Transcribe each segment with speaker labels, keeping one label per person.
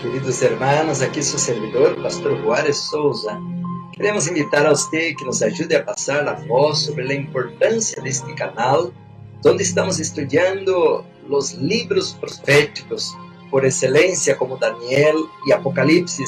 Speaker 1: Queridos hermanos, aqui seu servidor, Pastor Juárez Souza. Queremos invitar a você que nos ajude a passar a voz sobre a importância deste canal, onde estamos estudando os livros proféticos por excelência, como Daniel e Apocalipse.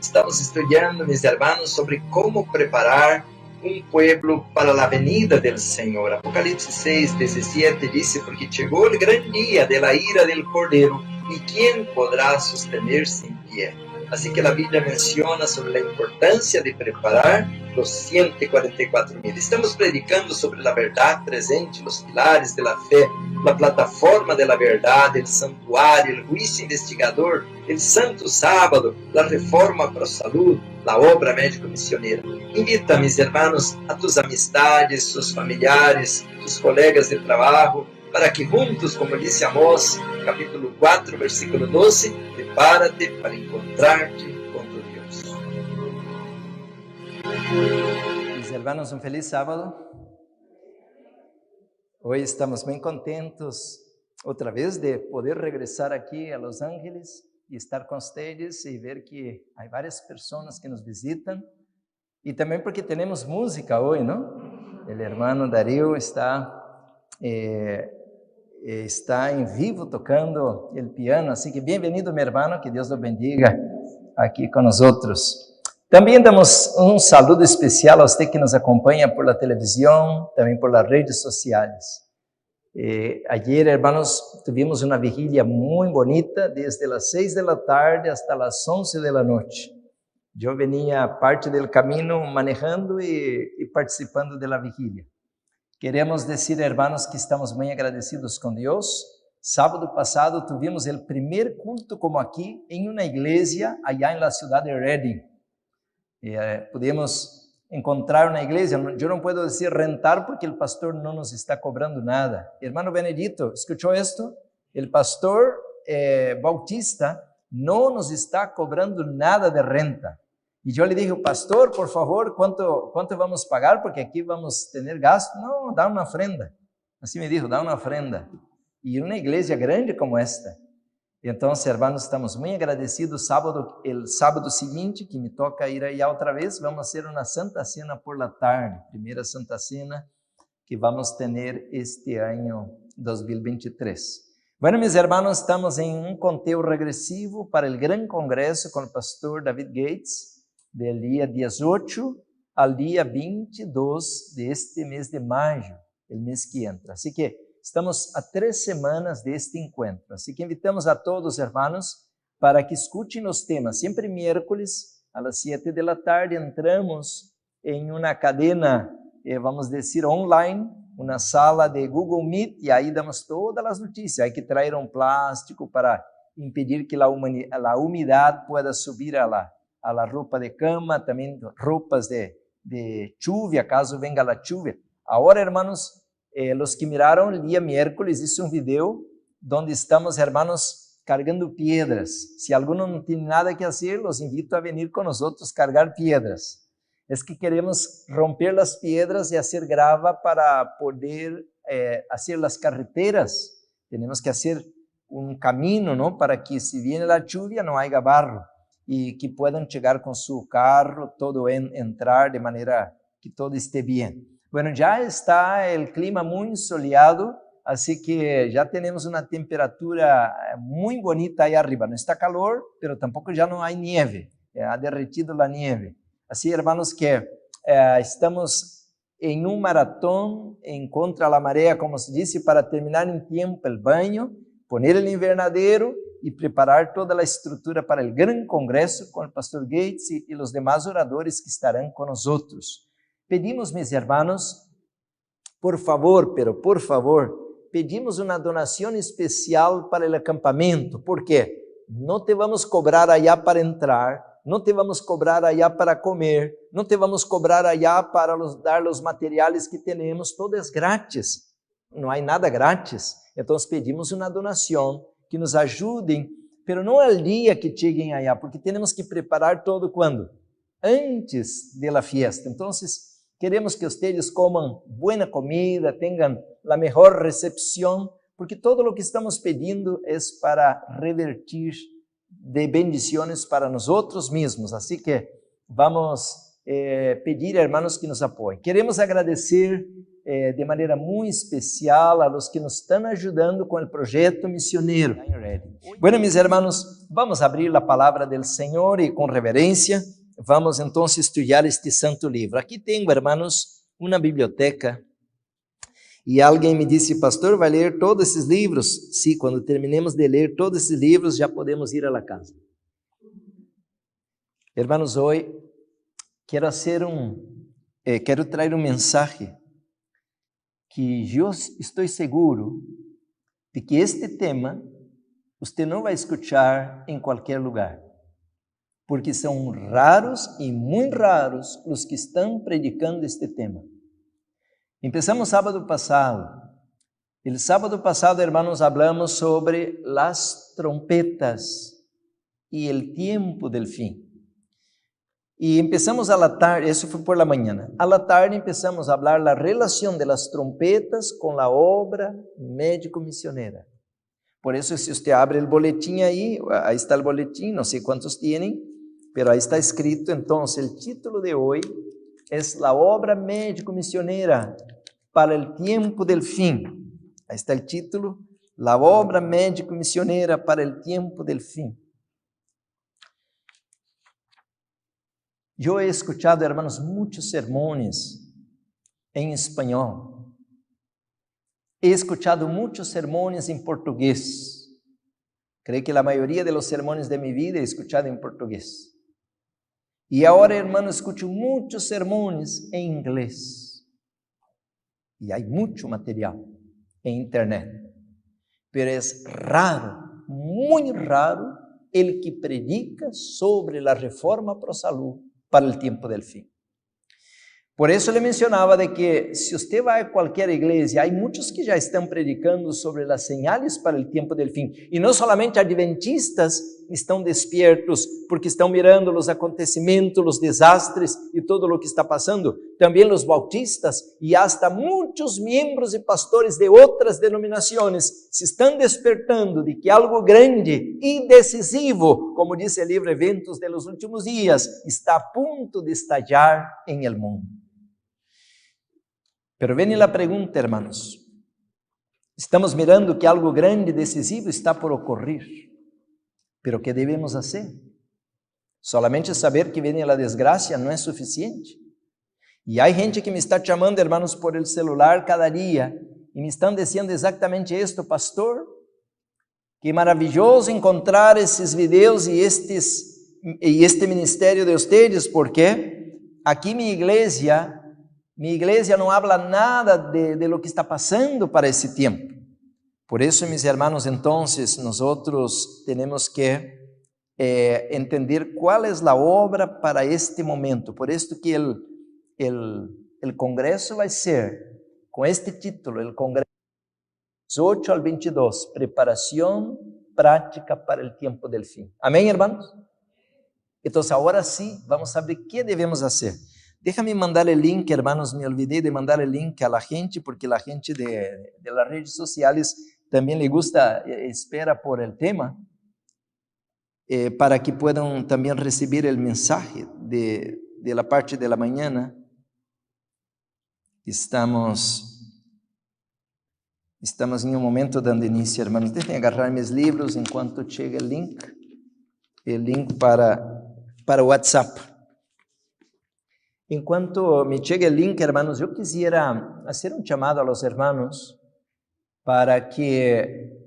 Speaker 1: Estamos estudando, mis hermanos, sobre como preparar um pueblo para a venida do Senhor. Apocalipse 6, 17 diz: porque chegou o grande dia de la ira del Cordeiro, e quem poderá sostener-se em pé? Assim que a Bíblia menciona sobre a importância de preparar os 144.000. Estamos predicando sobre a verdade presente, os pilares da fé, a plataforma da verdade, o santuário, o juízo investigador, o santo sábado, a reforma para a saúde, a obra médico-missioneira. Invita, mis hermanos, a tus amistades, sus familiares, tus colegas de trabalho, para que juntos, como disse Amós, capítulo 4, versículo 12, prepárate para encontrar-te com tu Deus. Mis hermanos, feliz sábado. Hoje estamos bem contentos, outra vez, de poder regressar aqui a Los Ángeles e estar com vocês e ver que há várias pessoas que nos visitam. E também porque temos música hoje, não? O hermano Darío está em vivo tocando o piano, assim que bem-vindo, meu irmão, que Deus o bendiga aqui com nós outros. Também damos um saludo especial a você que nos acompanha por la televisão, também por las redes sociais. Ayer, hermanos, tivemos uma vigília muito bonita, desde as 6 da tarde até as 11 da noite. Eu venia parte do caminho manejando e participando da vigília. Queremos dizer, hermanos, que estamos bem agradecidos com Deus. Sábado passado tivemos o primeiro culto como aqui em uma igreja allá na cidade de Redding. Pudemos encontrar uma igreja, eu não posso dizer rentar porque o pastor não nos está cobrando nada. Hermano Benedito, escutou isto? O pastor Bautista não nos está cobrando nada de renta. E eu lhe dije, pastor, por favor, quanto vamos pagar? Porque aqui vamos ter gasto. Não, dá uma ofrenda. Assim me dijo, dá uma ofrenda. E uma igreja grande como esta. Então, hermanos, estamos muito agradecidos. O sábado seguinte, que me toca ir aí outra vez, vamos ter uma Santa Cena por la tarde. Primeira Santa Cena que vamos ter este ano 2023. Bueno, mis hermanos, estamos em um conteo regressivo para o grande congresso com o pastor David Gates, del dia 18 ao dia 22 deste mês de maio, o mês que entra. Assim que estamos a 3 semanas deste encontro. Assim que invitamos a todos, hermanos, para que escutem os temas. Sempre miércoles, às 7 da tarde, entramos em uma cadena, vamos dizer, online, uma sala de Google Meet, e aí damos todas as notícias. Há que trazer um plástico para impedir que a umidade pueda subir a la roupa de cama, também roupas de lluvia, caso venga a lluvia. Agora, hermanos, los que miraram o dia miércoles, hice um vídeo onde estamos, hermanos, cargando piedras. Se alguno não tem nada que fazer, los invito a venir com nós cargar piedras. Es que queremos romper as piedras e fazer grava para poder fazer as carreteras. Temos que fazer um caminho, ¿no? Para que se viene a lluvia não haja barro. E que puedan chegar com seu carro, todo entrar de maneira que todo esté bem. Bueno, já está o clima muito soleado, assim que já temos uma temperatura muito bonita aí arriba. Não está calor, mas tampouco já não há neve, ha derretido a neve. Assim, hermanos, que estamos em um maratón em contra a maré, como se disse, para terminar em tempo o banho, poner o invernadeiro e preparar toda a estrutura para o grande congresso com o pastor Gates e os demais oradores que estarão com nós. Pedimos, mis hermanos, por favor, pedimos uma donação especial para o acampamento, porque não te vamos cobrar allá para entrar, não te vamos cobrar allá para comer, não te vamos cobrar allá para dar os materiais que temos, todo é grátis, não há nada grátis. Então pedimos uma donação que nos ajudem, pero não ao dia que cheguem allá, porque temos que preparar todo quando? Antes da fiesta. Então, queremos que vocês comam boa comida, tenham a melhor recepção, porque todo o que estamos pedindo é para revertir de bendiciones para nosotros mismos. Así que vamos pedir, hermanos, que nos apoyen. Queremos agradecer de maneira muito especial a los que nos estão ajudando com o projeto missioneiro. Bueno, mis hermanos, vamos abrir a palavra do Senhor e com reverência vamos então estudar este santo livro. Aqui tenho, hermanos, uma biblioteca e alguém me disse, pastor, vai ler todos esses livros? Sim, quando terminemos de ler todos esses livros já podemos ir à casa. Hermanos, hoje quero trazer mensagem que eu estou seguro de que este tema você não vai escutar em qualquer lugar, porque são raros e muito raros os que estão predicando este tema. Empezamos sábado passado. El sábado passado, hermanos, hablamos sobre las trompetas e el tiempo del fin. E empezamos a la tarde, isso foi por la mañana. A la tarde empezamos a hablar la relación de las trompetas con la obra médico-misionera. Por eso, si usted abre el boletín ahí está el boletín, no sé cuántos tienen, pero ahí está escrito, entonces, el título de hoy es la obra médico-misionera para el tiempo del fin. Ahí está el título, la obra médico-misionera para el tiempo del fin. Yo he escuchado, hermanos, muchos sermones en español. He escuchado muchos sermones en portugués. Creo que la mayoría de los sermones de mi vida he escuchado en portugués. Y ahora, hermanos, escucho muchos sermones en inglés. Y hay mucho material en internet. Pero es raro, muy raro, el que predica sobre la reforma pro salud para el tiempo del fin. Por eso le mencionaba de que si usted va a cualquier iglesia, hay muchos que ya están predicando sobre las señales para el tiempo del fin. Y no solamente adventistas estão despiertos porque estão mirando os acontecimentos, os desastres e todo o que está passando. Também os bautistas e hasta muitos membros e pastores de outras denominações se estão despertando de que algo grande e decisivo, como diz o livro Eventos de los Últimos Dias, está a ponto de estallar em el mundo. Pero vem a pergunta, hermanos. Estamos mirando que algo grande e decisivo está por ocorrer. Pero ¿qué debemos hacer? Solamente saber que viene la desgracia no es suficiente. Y hay gente que me está llamando, hermanos, por el celular cada día y me están diciendo exactamente esto, pastor, que maravilloso encontrar esses videos y este ministerio de ustedes, porque aquí mi iglesia no habla nada de lo que está pasando para ese tiempo. Por eso, mis hermanos, entonces, nosotros tenemos que entender cuál es la obra para este momento. Por esto que el congreso va a ser, con este título, el congreso 18 al 22, preparación práctica para el tiempo del fin. Amén, hermanos? Entonces, ahora sí, vamos a ver qué debemos hacer. Déjame mandar el link, hermanos, me olvidé de mandar el link a la gente, porque la gente de las redes sociales también le gusta, espera por el tema, para que puedan también recibir el mensaje de la parte de la mañana. Estamos en un momento dando inicio, hermanos. Déjenme agarrar mis libros enquanto llegue el link para WhatsApp. Enquanto me llegue el link, hermanos, yo quisiera hacer un llamado a los hermanos para que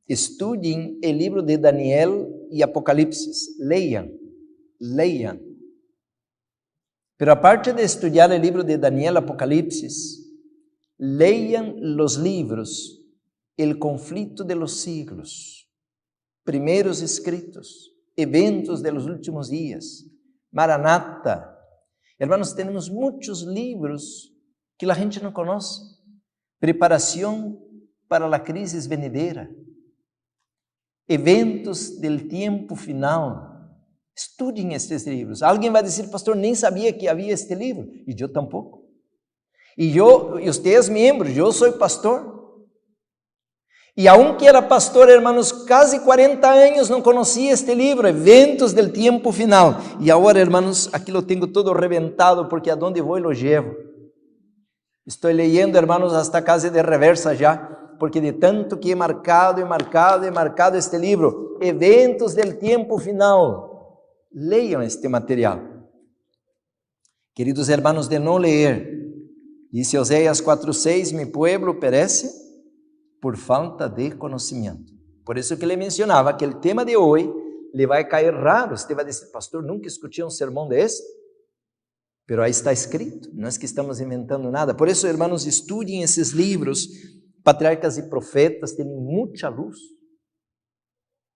Speaker 1: estudiem el libro de Daniel y Apocalipsis. Lean. Pero aparte de estudiar el libro de Daniel y Apocalipsis, lean los libros El conflicto de los siglos, Primeros escritos, Eventos de los últimos días, Maranata. Hermanos, tenemos muchos libros que la gente no conoce. Preparación para la crisis venidera, eventos del tiempo final. Estudiem estes livros. Alguém vai dizer, pastor, nem sabia que havia este livro. E eu tampouco. E você é membro, eu sou pastor. E aunque era pastor, hermanos, casi 40 años não conhecia este livro, Eventos del Tiempo Final. E agora, hermanos, aqui lo tenho todo reventado, porque a donde vou lo llevo. Estou leyendo, hermanos, hasta casi de reversa já, porque de tanto que he marcado este livro, Eventos del Tiempo Final. Leiam este material. Queridos hermanos, de não ler, dice Oséias 4:6, mi pueblo perece por falta de conhecimento. Por isso que ele mencionava que o tema de hoje lhe vai cair raro. Você vai dizer, pastor, nunca escutei um sermão desse. Pero aí está escrito, não é que estamos inventando nada. Por isso, hermanos, estudiem esses livros, Patriarcas e Profetas, têm muita luz.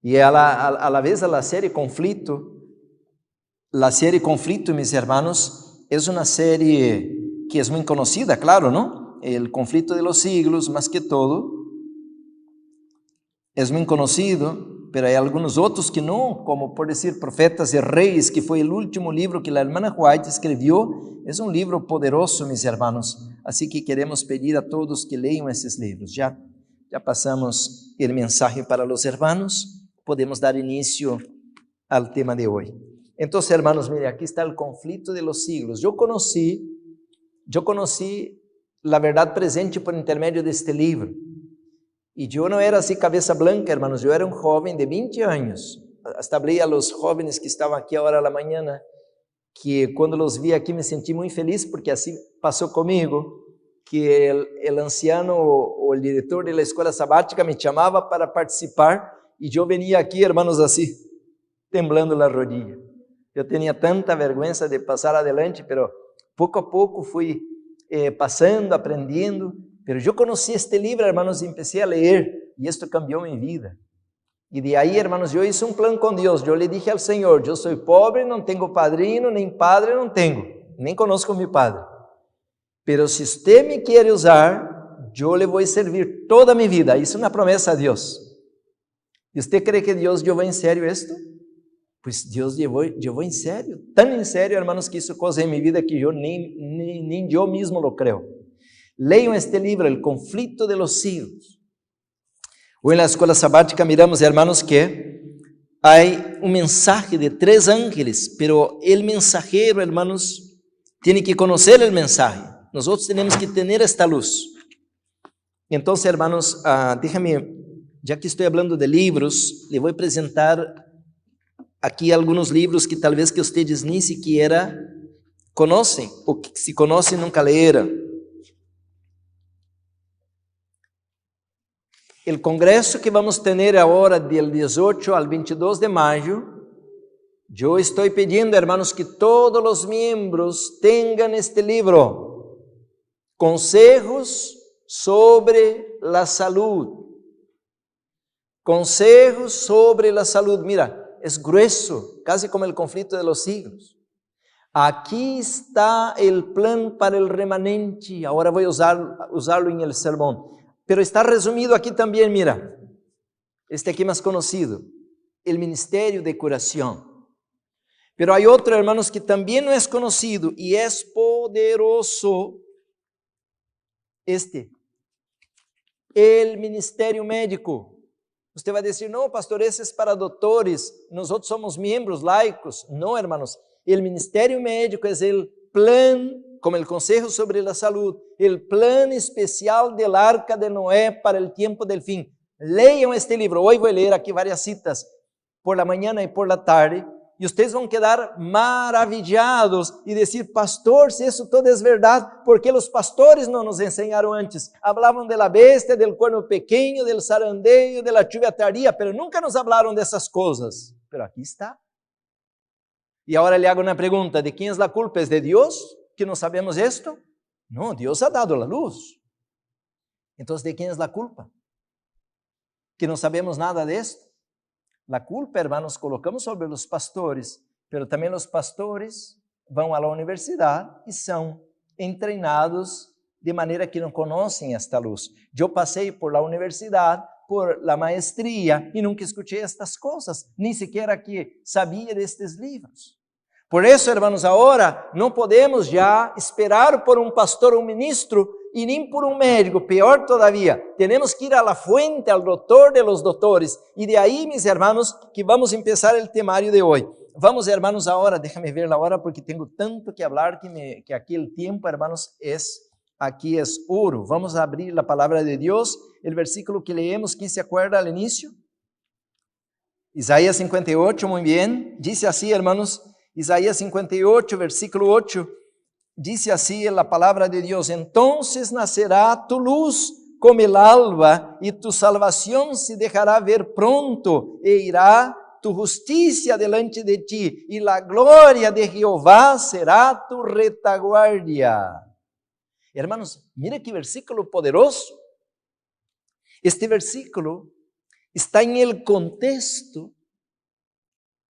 Speaker 1: E a la vez a série Conflito, mis hermanos, é uma série que é muito conhecida, claro, não? O conflito de los siglos, mais que todo, é muito conhecido, pero há alguns outros que não, como por dizer Profetas e Reis, que foi o último livro que a hermana White escreveu. É um livro poderoso, mis hermanos, assim que queremos pedir a todos que leiam esses livros. Já passamos o mensagem para os hermanos, podemos dar início ao tema de hoje. Então, hermanos, mire, aqui está o conflito de los siglos. Eu conheci a verdade presente por intermédio deste livro. E eu não era assim cabeça branca, hermanos, eu era um jovem de 20 anos. Hasta hablé a los jóvenes que estavam aqui agora da manhã, que quando os vi aqui me senti muito feliz, porque assim passou comigo, que o anciano, o diretor da escola sabática me chamava para participar, e eu venia aqui, hermanos, assim, temblando a rodilha. Eu tinha tanta vergonha de passar adelante, pero pouco a pouco fui passando, aprendendo. Pero eu conheci este livro, hermanos, e comecei a ler, e isto cambiou minha vida. E de aí, hermanos, eu hice um plano com Deus. Eu lhe dije ao Senhor, eu sou pobre, não tenho padrinho, nem padre não tenho, nem conosco meu padre. Pero se usted me quer usar, eu lhe vou servir toda a minha vida. Isso é uma promessa a Deus. E você crê que Deus levou em sério isto? Pois Deus levou em sério. Tão em sério, hermanos, que isso coisa em minha vida que eu nem eu mesmo lo creo. Leiam este livro, El Conflito de los Siglos. Hoy en la escuela sabática miramos, hermanos, que hay un mensaje de 3 ángeles, pero el mensajero, hermanos, tiene que conocer el mensaje. Nosotros tenemos que tener esta luz. Entonces, hermanos, déjame, ya que estoy hablando de libros, le voy a presentar aquí algunos libros que tal vez que ustedes ni siquiera conocen, o que si conocen nunca leyeron. O congresso que vamos ter agora, del 18 al 22 de maio, eu estou pedindo, hermanos, que todos os membros tenham este livro, Consejos sobre la Salud. Consejos sobre la Salud. Mira, é grueso, casi como o conflito de los siglos. Aqui está o plan para o remanente. Agora vou usá-lo em el sermão. Pero está resumido aqui também, mira, este aqui mais conhecido, o Ministério de Curação. Pero há outro, hermanos, que também não é conhecido e é poderoso, o Ministério Médico. Você vai dizer, não, pastor, esse é para doutores, nós outros somos membros laicos. Não, hermanos, o Ministério Médico é o plano, como o Conselho sobre a Saúde, o plano especial del Arca de Noé para o tempo del fim. Leiam este livro. Hoje vou ler aqui várias citas, por la manhã e por la tarde, e vocês vão quedar maravilhados e dizer, pastor, se isso todo é verdade, porque os pastores não nos ensinaram antes. Hablavam de la bestia, del cuerno pequeño, del zarandeio, de la lluvia tardía, pero nunca nos hablaram dessas coisas. Pero aqui está. E agora lhe hago uma pergunta, ¿de quem é a culpa? ¿Es de Deus que não sabemos esto? No, Dios ha dado la luz. Entonces, ¿de quién es la culpa? Que no sabemos nada de esto. La culpa, hermanos, colocamos sobre los pastores, pero también los pastores vão a la universidad y son entrenados de manera que não conhecem esta luz. Eu passei por la universidad, por la maestría y nunca escuché estas cosas, ni siquiera que sabia destes livros. Por isso, hermanos, agora não podemos já esperar por um pastor ou um ministro y ni por un médico, peor todavía. Tenemos que ir a la fuente, al doctor de los doctores. Y de ahí, mis hermanos, que vamos a empezar el temario de hoy. Vamos, hermanos, ahora, déjame ver la hora porque tengo tanto que hablar que aquí el tiempo, hermanos, aquí es oro. Vamos a abrir la palabra de Dios, el versículo que leemos, ¿quién se acuerda al inicio? Isaías 58, muy bien. Dice así, hermanos, Isaías 58, versículo 8. Dice así en la palabra de Dios: entonces nacerá tu luz como el alba, y tu salvación se dejará ver pronto, e irá tu justicia delante de ti, y la gloria de Jehová será tu retaguardia. Hermanos, mire qué versículo poderoso. Este versículo está en el contexto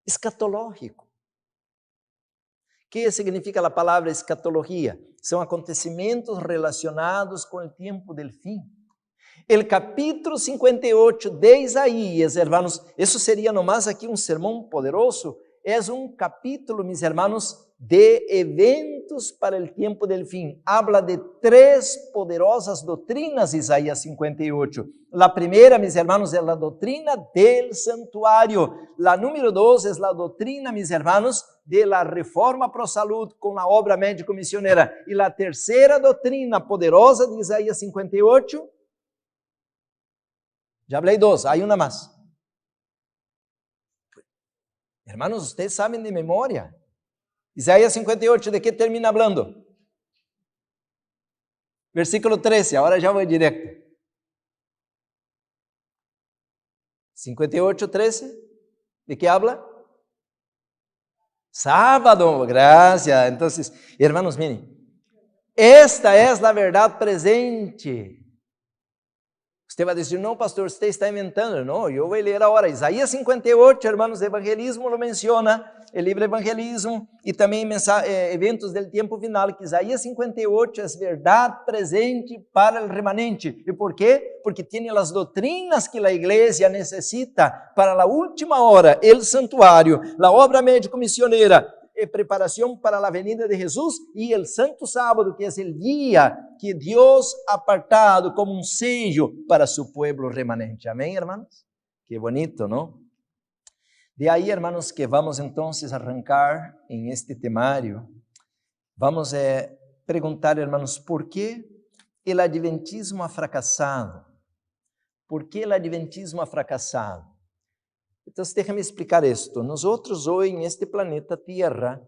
Speaker 1: escatológico. ¿Qué significa la palabra escatología? Son acontecimientos relacionados con el tiempo del fin. El capítulo 58 de Isaías, hermanos, eso sería nomás aquí un sermón poderoso. Es un capítulo, mis hermanos, de eventos para el tiempo del fin. Habla de 3 poderosas doctrinas, Isaías 58. La primera, mis hermanos, es la doctrina del santuario. La número 2 es la doctrina, mis hermanos, de la reforma pro salud con la obra médico-misionera. Y la tercera doctrina poderosa de Isaías 58, ya hablé 2, hay una más. Hermanos, ustedes saben de memoria. Isaías 58, ¿de qué termina hablando? Versículo 13, ahora ya voy directo. 58, 13, ¿de qué habla? Sábado, gracias. Entonces, hermanos, miren, esta es la verdad presente. Usted va a decir, no, pastor, usted está inventando. No, yo voy a leer ahora. Isaías 58, hermanos, evangelismo lo menciona, el libro Evangelismo, y también eventos del tiempo final, que Isaías 58 es verdad presente para el remanente. ¿Y por qué? Porque tiene las doctrinas que la iglesia necesita para la última hora, el santuario, la obra médico-misionera, preparación para la venida de Jesús y el Santo Sábado, que es el día que Dios ha apartado como un sello para su pueblo remanente. Amén, hermanos. Qué bonito, ¿no? De ahí, hermanos, que vamos entonces a arrancar en este temario. Vamos a preguntar, hermanos, ¿por qué el adventismo ha fracasado? ¿Por qué el adventismo ha fracasado? Entonces, déjame explicar esto. Nosotros hoy en este planeta Tierra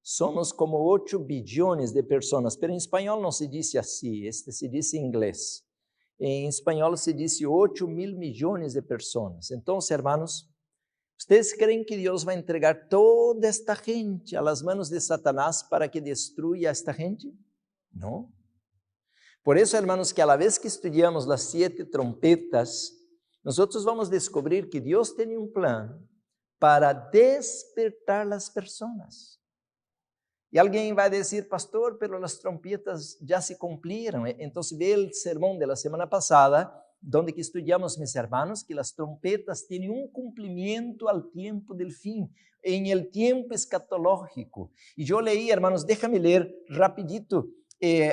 Speaker 1: somos como 8 billones de personas, pero en español no se dice así, se dice en inglés. En español se dice 8.000 millones de personas. Entonces, hermanos, ¿ustedes creen que Dios va a entregar toda esta gente a las manos de Satanás para que destruya a esta gente? No. Por eso, hermanos, que a la vez que estudiamos las 7 trompetas, nosotros vamos a descubrir que Dios tiene un plan para despertar las personas. Y alguien va a decir, pastor, pero las trompetas ya se cumplieron. Entonces ve el sermón de la semana pasada, donde que estudiamos, mis hermanos, que las trompetas tienen un cumplimiento al tiempo del fin, en el tiempo escatológico. Y yo leí, hermanos, déjame leer rapidito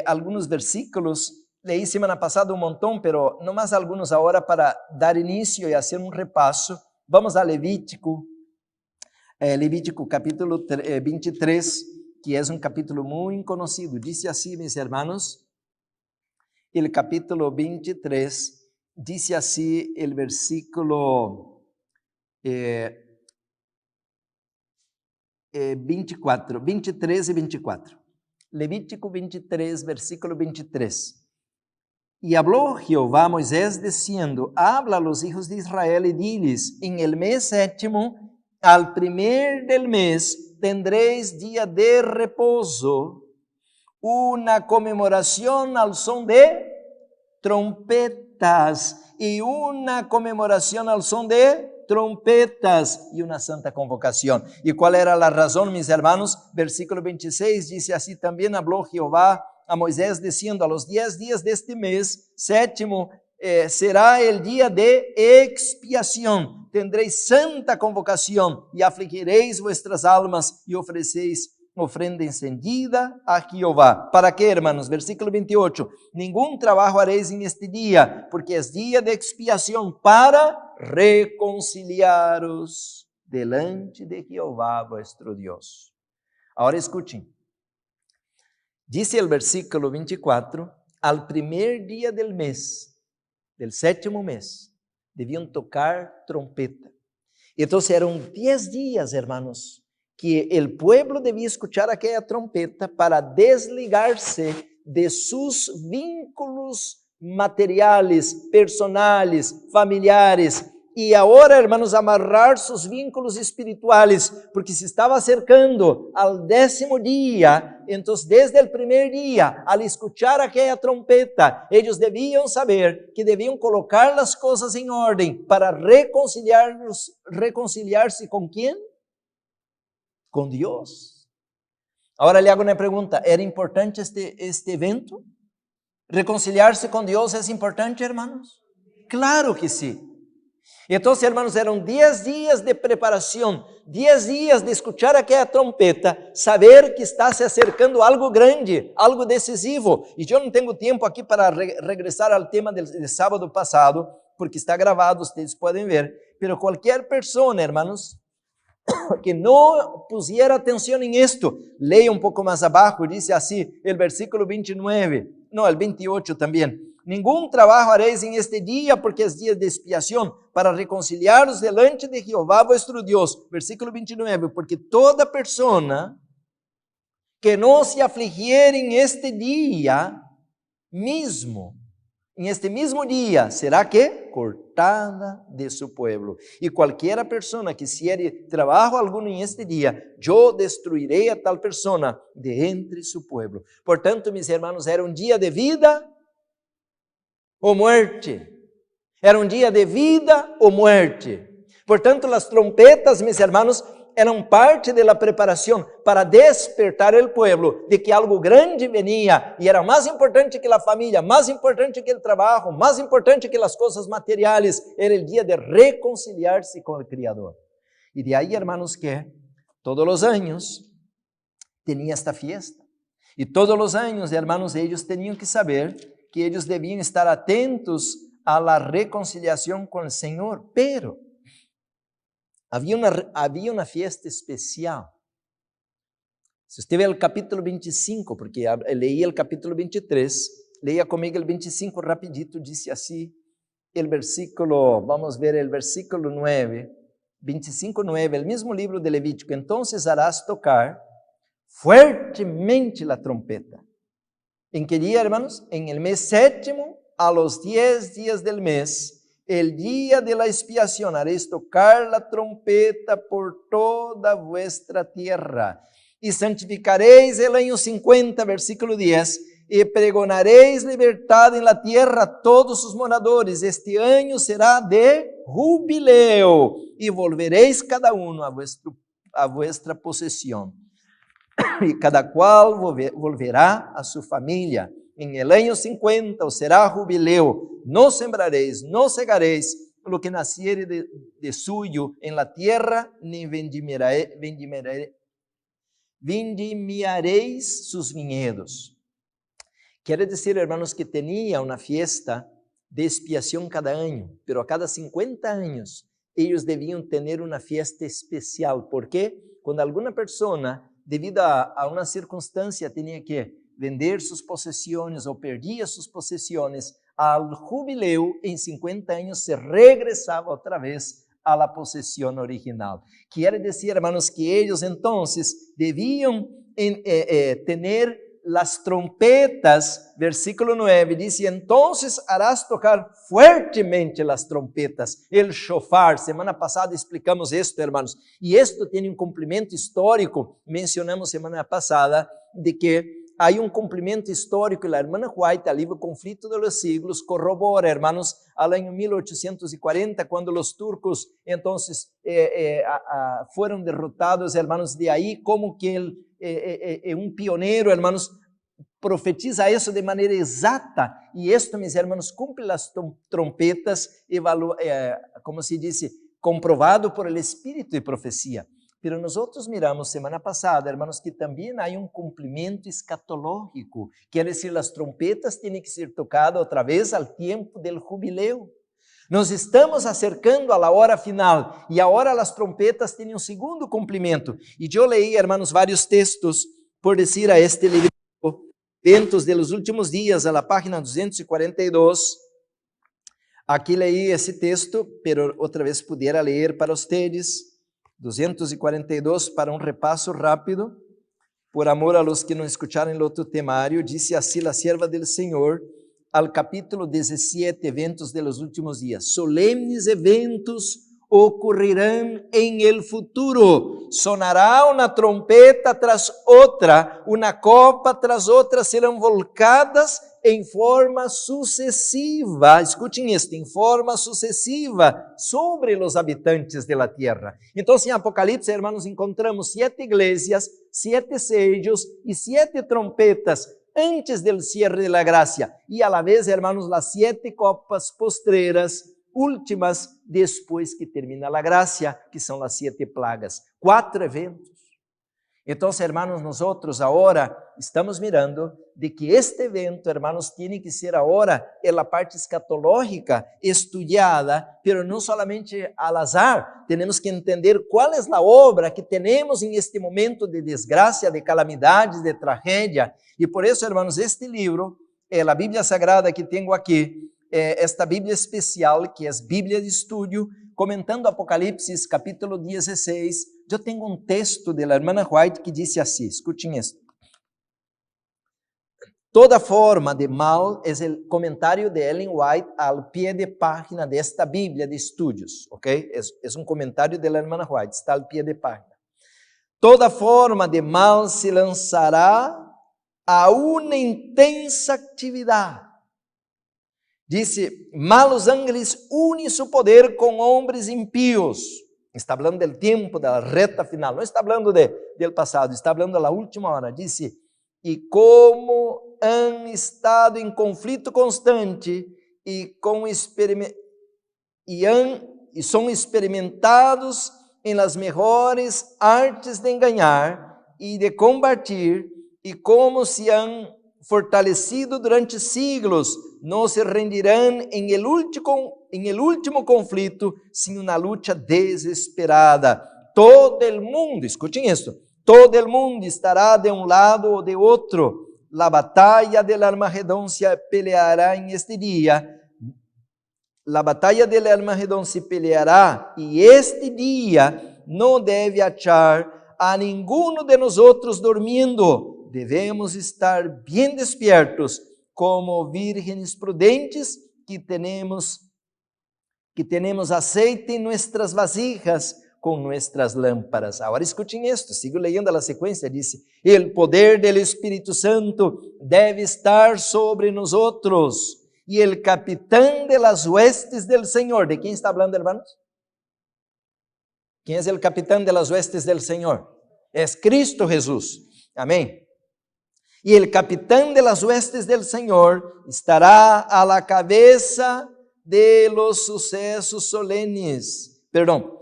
Speaker 1: algunos versículos. Leí semana pasada un montón, pero no más algunos ahora para dar inicio y hacer un repaso. Vamos a Levítico, Levítico capítulo 23, que es un capítulo muy conocido. Dice así, mis hermanos, el capítulo 23, dice así el versículo 24, 23 y 24. Levítico 23, versículo 23. Y habló Jehová a Moisés diciendo, habla a los hijos de Israel y diles, en el mes 7º, al primer del mes, tendréis día de reposo, una conmemoración al son de trompetas, y una conmemoración al son de trompetas, y una santa convocación. ¿Y cuál era la razón, mis hermanos? Versículo 26 dice así, también habló Jehová a Moisés diciendo, a los 10 días de este mes 7º será el día de expiación, tendréis santa convocación y afligiréis vuestras almas y ofreceis ofrenda encendida a Jehová. ¿Para qué, hermanos? Versículo 28. Ningún trabajo haréis en este día, porque es día de expiación para reconciliaros delante de Jehová vuestro Dios. Ahora escuchen. Dice el versículo 24, al primer día del mes, del 7º mes, debían tocar trompeta. Entonces eran 10 días, hermanos, que el pueblo debía escuchar aquella trompeta para desligarse de sus vínculos materiales, personales, familiares, y ahora, hermanos, amarrar sus vínculos espirituales, porque se estaba acercando al 10º día. Entonces, desde el primer día, al escuchar aquella trompeta, ellos debían saber que debían colocar las cosas en orden para reconciliarse ¿con quién? Con Dios. Ahora le hago una pregunta, ¿era importante este evento? ¿Reconciliarse con Dios es importante, hermanos? Claro que sí. Entonces, hermanos, eran 10 días de preparación, 10 días de escuchar aquella trompeta, saber que está se acercando algo grande, algo decisivo. Y yo no tengo tiempo aquí para regresar al tema del sábado pasado, porque está grabado, ustedes pueden ver, pero cualquier persona, hermanos, que no pusiera atención en esto, leia un poco más abajo, dice así, el versículo 29, no, el 28 también. Ningún trabajo haréis en este día, porque es día de expiación, para reconciliaros delante de Jehová vuestro Dios. Versículo 29, porque toda persona que no se afligiere en este día mismo, en este mismo día, será que cortada de su pueblo. Y cualquiera persona que hiciere trabajo alguno en este día, yo destruiré a tal persona de entre su pueblo. Por tanto, mis hermanos, era un día de vida o muerte. Era un día de vida o muerte. Por tanto, las trompetas, mis hermanos, eran parte de la preparación para despertar el pueblo de que algo grande venía y era más importante que la familia, más importante que el trabajo, más importante que las cosas materiales. Era el día de reconciliarse con el Creador. Y de ahí, hermanos, que todos los años tenía esta fiesta. Y todos los años, hermanos, ellos tenían que saber que ellos debían estar atentos a la reconciliación con el Señor, pero había una fiesta especial. Si usted ve el capítulo 25, porque leí el capítulo 23, leia conmigo el 25 rapidito, dice así, el versículo, vamos a ver el versículo 9, 25:9, el mismo libro de Levítico. Entonces harás tocar fuertemente la trompeta. ¿En qué día, hermanos? En el mes 7º, a los 10 días del mes, el día de la expiación, haréis tocar la trompeta por toda vuestra tierra. Y santificaréis el año 50, versículo 10, y pregonaréis libertad en la tierra a todos sus moradores. Este año será de jubileo, y volveréis cada uno a vuestra posesión. Y cada cual volverá a su familia. En el año 50 os será jubileo. No sembraréis, no segaréis lo que naciere de suyo en la tierra, ni vendimiaréis sus viñedos. Quiere decir, hermanos, que tenía una fiesta de expiación cada año, pero a cada 50 años ellos debían tener una fiesta especial. ¿Por qué? Cuando alguna persona, debido a una circunstancia, tenía que vender sus posesiones o perdía sus posesiones, al jubileo en 50 años se regresaba otra vez a la posesión original. Quiere decir, hermanos, que ellos entonces debían tener las trompetas. Versículo 9 dice, entonces harás tocar fuertemente las trompetas, el shofar. Semana pasada explicamos esto, hermanos, y esto tiene un cumplimiento histórico. Mencionamos semana pasada de que hay un cumplimiento histórico, y la hermana White, al libro Conflicto de los Siglos, corrobora, hermanos, al año 1840, cuando los turcos entonces fueron derrotados, hermanos. De ahí como que un pionero, hermanos, profetiza eso de manera exata, y esto, mis hermanos, cumple las trompetas, como se dice, comprobado por el espíritu de profecía. Pero nosotros miramos semana pasada, hermanos, que también hay un cumplimiento escatológico. Quiere decir, las trompetas tienen que ser tocadas otra vez al tiempo del jubileo. Nos estamos acercando a la hora final y ahora las trompetas tienen un segundo cumprimento. Y yo leí, hermanos, varios textos por decir a este libro, Eventos de los Últimos Días, a la página 242. Aqui leí esse texto, pero outra vez pudiera ler para ustedes, 242, para um repasso rápido, por amor a los que não escucharam o outro temario. Disse assim a sierva del Senhor, al capítulo 17, eventos de los últimos dias: solemnes eventos ocorrerão em el futuro, sonará uma trompeta tras outra, uma copa tras outra serão volcadas em forma sucessiva, escutem isto, em forma sucessiva sobre os habitantes de la tierra. Então, em Apocalipse, hermanos, encontramos 7 igrejas, 7 sellos e 7 trompetas antes del cierre de la gracia, e a la vez, hermanos, las 7 copas postreras, últimas, depois que termina a gracia, que são as 7 plagas. 4 eventos. Então, hermanos, nós agora estamos mirando de que este evento, hermanos, tem que ser agora a parte escatológica estudada, pero não solamente al azar. Temos que entender qual é a obra que temos em este momento de desgraça, de calamidades, de tragédia. E por isso, hermanos, este livro, a Bíblia Sagrada que tenho aqui, esta Bíblia especial, que é Bíblia de Estudio, comentando Apocalipse, capítulo 16, eu tenho um texto da irmã White que diz assim, escutem isso. Toda forma de mal é o comentário de Ellen White ao pé de página desta Bíblia de Estudios, ok? É um comentário da irmã White, está ao pé de página. Toda forma de mal se lançará a uma intensa atividade. Disse, malos ángeles unem su poder com homens impíos. Está falando do tempo, da reta final. Não está falando do passado, está falando da última hora. Disse, e como han estado em conflito constante e são experimentados em las mejores artes de enganar e de combatir, e como se han fortalecido durante siglos, não se rendirão em el último conflito sem uma luta desesperada. Todo el mundo, escutem isso, todo el mundo estará de um lado ou de outro. La batalla del Armagedón se peleará en este día. La batalla del Armagedón se peleará y este día no debe achar a ninguno de nosotros durmiendo. Devemos estar bem despiertos, como vírgenes prudentes que tenemos aceite em nuestras vasijas com nuestras lámparas. Agora escutem isto, sigo leyendo a sequência, disse, el poder del Espírito Santo deve estar sobre nosotros, e el capitán de las huestes del Senhor. ¿De quem está falando, hermanos? Quem é o capitán de las huestes del Senhor? É Cristo Jesús. Amém? E el capitán de las huestes del Senhor estará a la cabeza de los sucesos solenes. Perdão.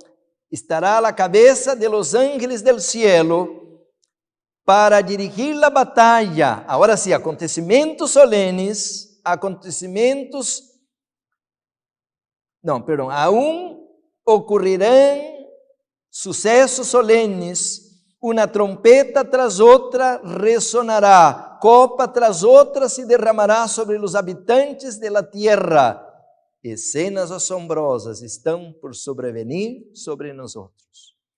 Speaker 1: Estará a la cabeza de los ángeles del cielo para dirigir la batalla. Agora sim, acontecimentos solenes, aún ocorrerão sucessos solenes. Uma trompeta tras outra ressonará, copa tras outra se derramará sobre os habitantes de la tierra. Escenas assombrosas estão por sobrevenir sobre nós.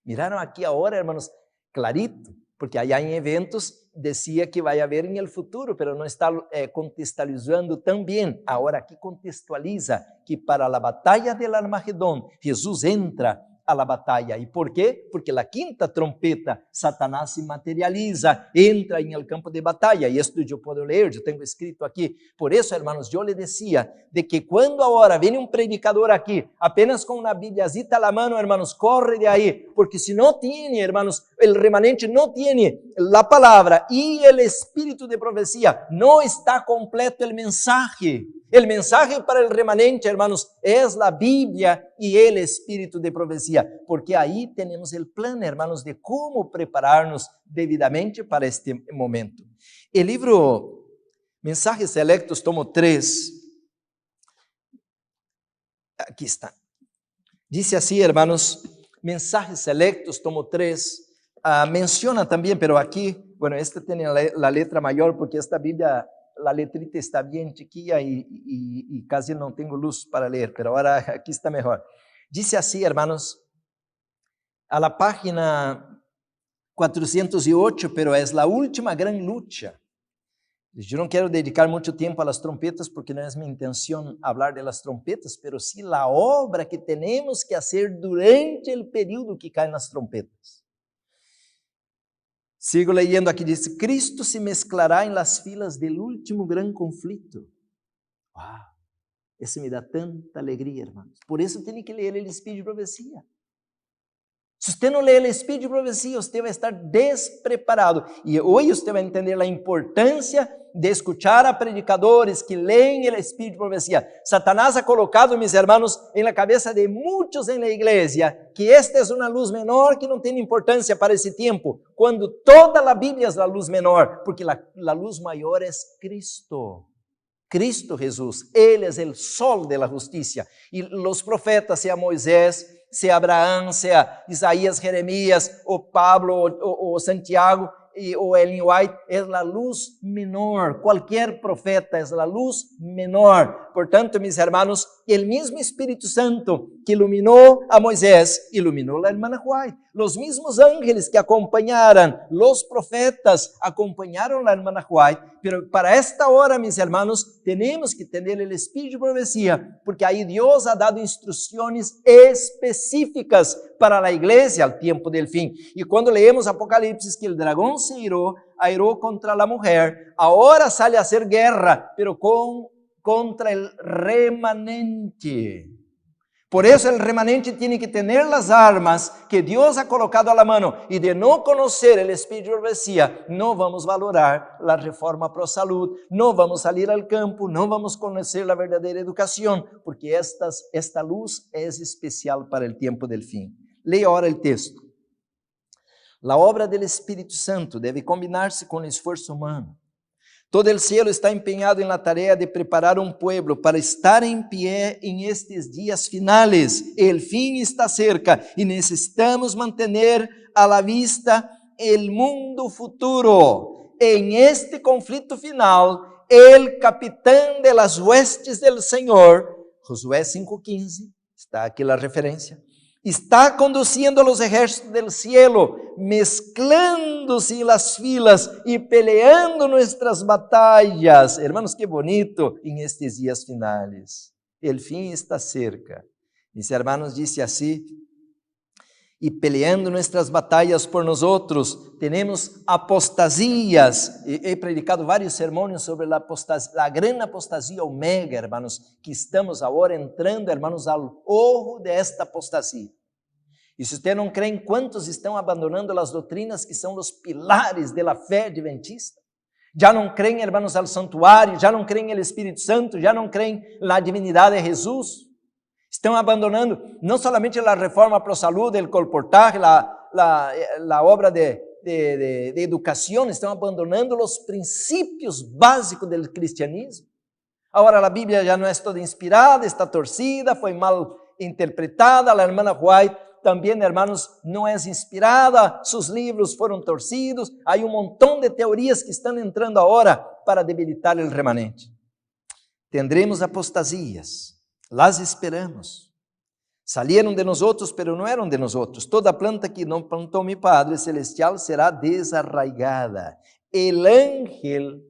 Speaker 1: Miraram aqui agora, hermanos, clarito, porque allá em eventos decía que vai haver em el futuro, pero não está contextualizando tão bem. Agora aqui contextualiza que para a batalha del Armagedón, Jesus entra a la batalla. ¿Y por qué? Porque la quinta trompeta, Satanás se materializa, entra en el campo de batalla, y esto yo puedo leer, yo tengo escrito aquí. Por eso, hermanos, yo le decía de que cuando ahora viene un predicador aquí, apenas con una bibliacita a la mano, hermanos, corre de ahí, porque si no tiene, hermanos, el remanente no tiene la palabra y el espíritu de profecía, no está completo el mensaje. El mensaje para el remanente, hermanos, es la Biblia y el espíritu de profecía, porque ahí tenemos el plan, hermanos, de cómo prepararnos debidamente para este momento. El libro Mensajes Selectos, tomo 3, aquí está. Dice así, hermanos, Mensajes Selectos, tomo 3, menciona también, pero aquí, bueno, este tiene la letra mayor porque esta Biblia, la letrita está bien chiquilla y casi no tengo luz para leer, pero ahora aquí está mejor. Dice así, hermanos, a la página 408, pero es la última gran lucha. Yo no quiero dedicar mucho tiempo a las trompetas porque no es mi intención hablar de las trompetas, pero sí la obra que tenemos que hacer durante el periodo que caen las trompetas. Sigo leyendo aqui, diz, Cristo se mezclará em las filas del último gran conflito. Uau, isso me dá tanta alegria, irmãos. Por isso tem que ler o Espírito de Profecia. Se você não lê o Espírito de Profecia, você vai estar despreparado. E hoje você vai entender a importância de escuchar a predicadores que leem o Espírito de Profecia. Satanás ha colocado, mis hermanos, en la cabeza de muchos en la iglesia, que esta es una luz menor que no tiene importancia para ese tiempo, cuando toda la Biblia es la luz menor, porque la luz mayor es Cristo. Cristo Jesús, Él es el sol de la justicia. Y los profetas, sea Moisés, sea Abraham, sea Isaías, Jeremías, o Pablo, o Santiago, o Ellen White, es la luz menor. Cualquier profeta es la luz menor. Por tanto, mis hermanos, el mismo Espíritu Santo que iluminó a Moisés, iluminó a la hermana White. Los mismos ángeles que acompañaron los profetas, acompañaron a la hermana White. Pero para esta hora, mis hermanos, tenemos que tener el Espíritu de profecía, porque ahí Dios ha dado instrucciones específicas para la iglesia al tiempo del fin. Y cuando leemos Apocalipsis que el dragón se airó contra la mujer, ahora sale a hacer guerra, pero contra el remanente. Por eso el remanente tiene que tener las armas que Dios ha colocado a la mano, y de no conocer el Espíritu de profecía, no vamos a valorar la reforma pro salud, no vamos a salir al campo, no vamos a conocer la verdadera educación, porque esta luz es especial para el tiempo del fin. Leia ahora el texto. La obra del Espíritu Santo debe combinarse con el esfuerzo humano. Todo el cielo está empeñado en la tarea de preparar un pueblo para estar en pie en estos días finales. El fin está cerca y necesitamos mantener a la vista el mundo futuro. En este conflicto final, el capitán de las huestes del Señor, Josué 5:15, está aquí la referencia, está conduciendo a los ejércitos del cielo, mezclándose en las filas y peleando nuestras batallas. Hermanos, qué bonito en estos días finales. El fin está cerca. Mis hermanos, dice así, y peleando nuestras batallas por nosotros. Tenemos apostasías. He predicado varios sermones sobre la gran apostasía omega, hermanos, que estamos ahora entrando, hermanos, al ojo de esta apostasía. E se você não crê, em quantos estão abandonando as doutrinas que são os pilares da fé adventista? Já não creem, hermanos, ao santuário, já não creem no Espírito Santo, já não creem na divinidade de Jesus. Estão abandonando não somente a reforma pro salud, o colportaje, a obra de educação, estão abandonando os princípios básicos do cristianismo. Agora a Bíblia já não é toda inspirada, está torcida, foi mal interpretada. A irmã White também, hermanos, não é inspirada, seus livros foram torcidos. Há montão de teorias que estão entrando agora para debilitar o remanente. Tendremos apostasias, las esperamos. Salieron de nosotros, pero no eran de nosotros. Toda planta que no plantó mi Padre Celestial será desarraigada. El ángel,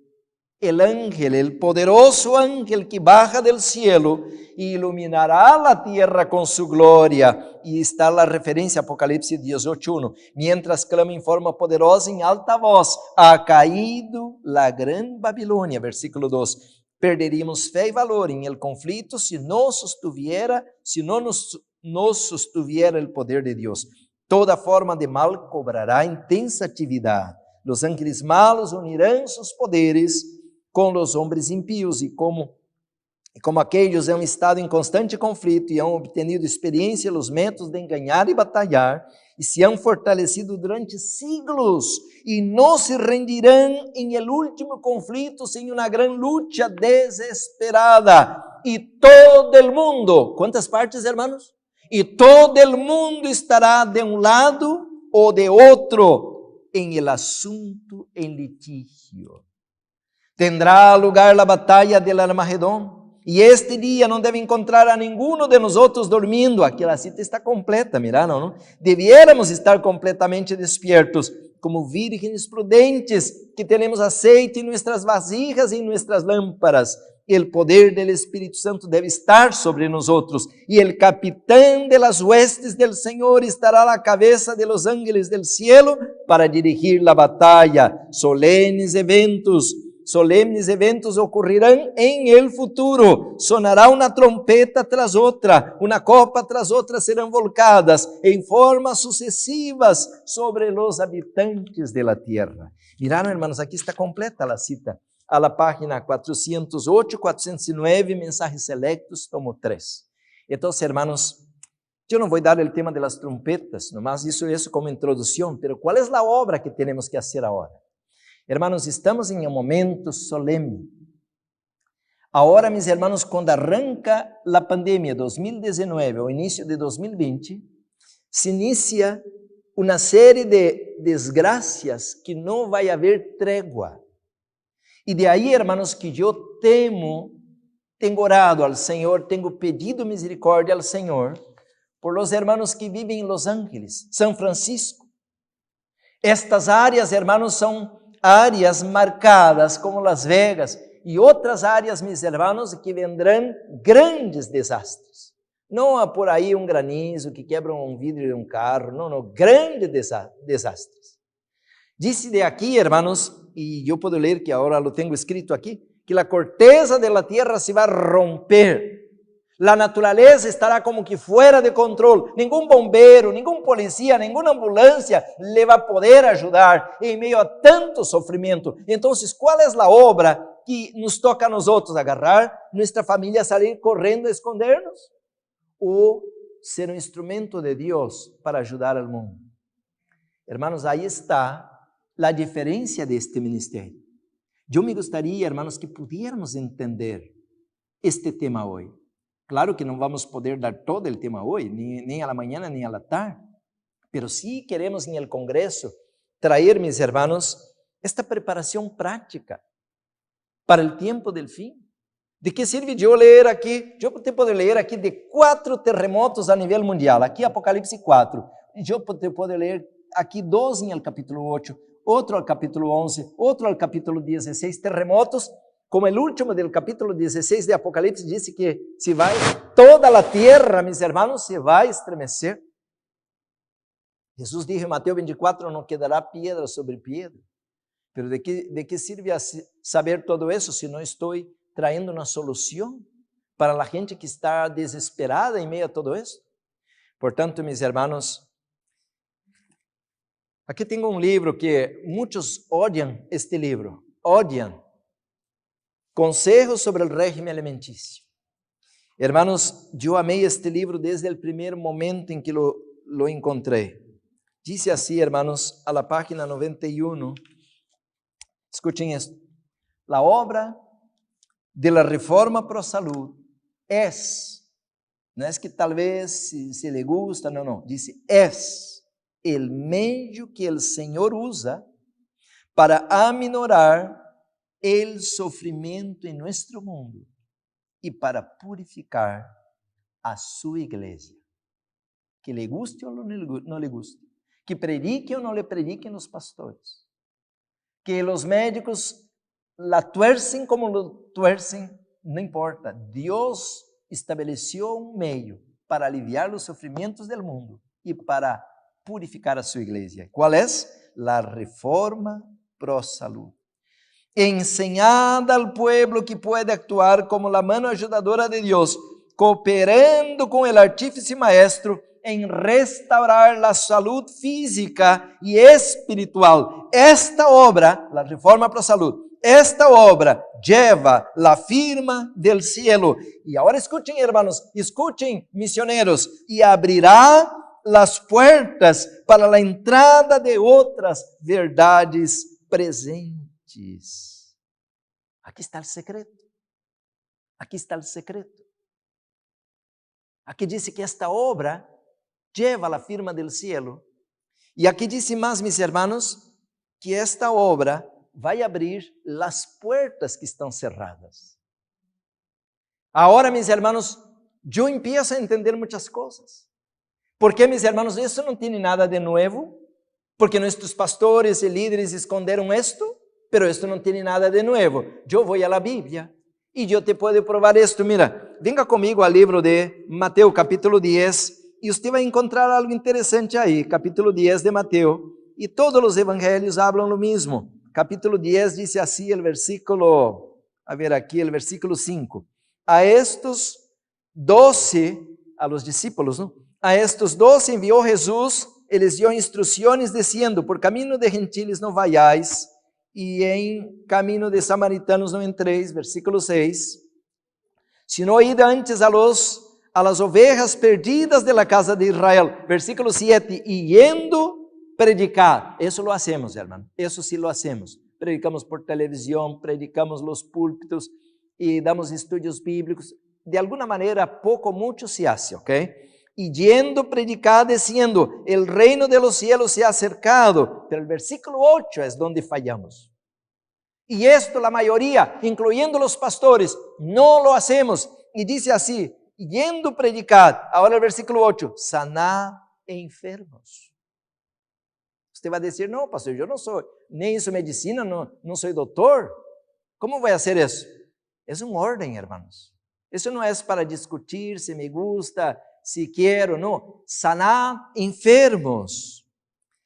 Speaker 1: el poderoso ángel que baja del cielo, iluminará la tierra con su gloria. Y está la referencia a Apocalipsis 18:1. Mientras clama en forma poderosa en alta voz, ha caído la gran Babilonia. Versículo 2. Perderíamos fé y valor en el conflicto si no nos sostuviera el poder de Dios. Toda forma de mal cobrará intensa actividad. Los ángeles malos unirán sus poderes con los hombres impíos y como E como aqueles han estado em constante conflito e han obtenido experiência nos métodos de enganar e batalhar, e se han fortalecido durante siglos, e não se rendirão em el último conflito sem uma grande luta desesperada. E todo el mundo, ¿cuántas partes, hermanos? E todo el mundo estará de um lado ou de outro em el asunto em litigio. Tendrá lugar a batalha del Armagedón. E este dia não deve encontrar a ninguno de nós outros dormindo. Aquela cita está completa, miraram, não? Deviéramos estar completamente despiertos, como vírgenes prudentes, que temos aceite em nossas vasijas e em nossas lâmparas. O poder do Espírito Santo deve estar sobre nós outros, e o capitão de las huestes del Senhor estará à cabeça de los ángeles del cielo para dirigir la batalha. Solemnes eventos ocorrerão em el futuro. Sonará uma trompeta tras outra, uma copa tras outra serão volcadas em formas sucessivas sobre os habitantes de la tierra. Miraram, hermanos, aqui está completa a cita. A la página 408, 409, Mensajes Selectos, tomo 3. Então, hermanos, eu não vou dar o tema de las trompetas, nomás isso como introdução, pero qual é a obra que temos que fazer agora? Hermanos, estamos em um momento solene. Agora, meus irmãos, quando arranca a pandemia 2019, o início de 2020, se inicia uma série de desgraças que não vai haver trégua. E de aí, hermanos, que eu tenho orado ao Senhor, tenho pedido misericórdia ao Senhor por los hermanos que vivem em Los Ángeles, São Francisco. Estas áreas, hermanos, são áreas marcadas como Las Vegas e outras áreas, meus irmãos, que vendrão grandes desastres. Não há por aí um granizo que quebra um vidro de um carro, não, grandes desastres. Disse de aqui, hermanos, e eu posso ler que agora lo tenho escrito aqui, que a corteza de la tierra se vai romper. La naturaleza estará como que fuera de control. Ningún bombero, ningún policía, ninguna ambulancia le va a poder ayudar en medio a tanto sofrimento. Entonces, ¿cuál es la obra que nos toca a nosotros? Agarrar nuestra familia, salir corriendo a escondernos, o ser un instrumento de Dios para ayudar al mundo. Hermanos, ahí está la diferencia de este ministerio. Yo me gustaría, hermanos, que pudiéramos entender este tema hoy. Claro que não vamos poder dar todo o tema hoje, nem à manhã, nem à tarde, pero sí queremos em el Congresso trazer, meus hermanos, esta preparação prática para o tempo del fim. De que sirve eu ler aqui? Eu posso ler aqui de 4 terremotos a nível mundial, aqui Apocalipse 4, eu posso ler aqui 2 em el capítulo 8, outro ao capítulo 11, outro ao capítulo 16, terremotos. Como o último do capítulo 16 de Apocalipse disse que se vai toda a terra, meus irmãos, se vai estremecer. Jesus disse em Mateus 24, não quedará pedra sobre pedra. Pero de que sirve saber todo isso se não estou trayendo uma solução para a gente que está desesperada em meio a todo isso? Portanto, meus irmãos, aqui tenho um livro que muitos odiam este livro, odiam. Consejos sobre o régimen alimenticio. Hermanos, eu amei este livro desde o primeiro momento em que lo encontrei. Dice assim, hermanos, a la página 91, escuchen esto, la obra de la reforma pro salud es, não é que talvez se le gusta, não, dice, es el medio que el Señor usa para aminorar el sofrimento en nuestro mundo y para purificar a su iglesia. Que le guste o no le guste, que predique o no le prediquen los pastores, que los médicos la tuercen como lo tuercen, no importa. Dios estableció un medio para aliviar los sufrimientos del mundo y para purificar a su iglesia. ¿Cuál es? La reforma pro salud. Enseñad al pueblo que puede actuar como la mano ayudadora de Dios, cooperando con el artífice maestro en restaurar la salud física y espiritual. Esta obra, la reforma pro salud, esta obra lleva la firma del cielo. Y ahora escuchen, hermanos, escuchen, misioneros, y abrirá las puertas para la entrada de otras verdades presentes. Aquí está el secreto. Aquí está el secreto. Aquí dice que esta obra lleva la firma del cielo. Y aquí dice más, mis hermanos, que esta obra va a abrir las puertas que están cerradas. Ahora, mis hermanos, yo empiezo a entender muchas cosas. ¿Por qué, mis hermanos? Eso no tiene nada de nuevo, porque nuestros pastores y líderes esconderon esto, pero esto no tiene nada de nuevo. Yo voy a la Biblia y yo te puedo probar esto. Mira, venga conmigo al libro de Mateo, capítulo 10, y usted va a encontrar algo interesante ahí, capítulo 10 de Mateo, y todos los evangelios hablan lo mismo. Capítulo 10 dice así el versículo, a ver aquí, el versículo 5. A estos 12, a los discípulos, ¿no? A estos 12 envió Jesús y les dio instrucciones diciendo, por camino de gentiles no vayáis, y en camino de samaritanos no entréis, versículo 6, sino id antes a las ovejas perdidas de la casa de Israel, versículo 7, y yendo predicar. Eso lo hacemos, hermano, eso sí lo hacemos. Predicamos por televisión, predicamos los púlpitos y damos estudios bíblicos. De alguna manera, poco, mucho se hace, ¿ok? Y yendo predicar diciendo, el reino de los cielos se ha acercado. Pero el versículo 8 es donde fallamos. Y esto la mayoría, incluyendo los pastores, no lo hacemos. Y dice así, yendo predicar, ahora el versículo 8, sanar enfermos. Usted va a decir, no, pastor, yo no soy, nem hizo medicina, no soy doctor. ¿Cómo voy a hacer eso? Es un orden, hermanos. Eso no es para discutir si me gusta, si quiero, no. Sanar enfermos,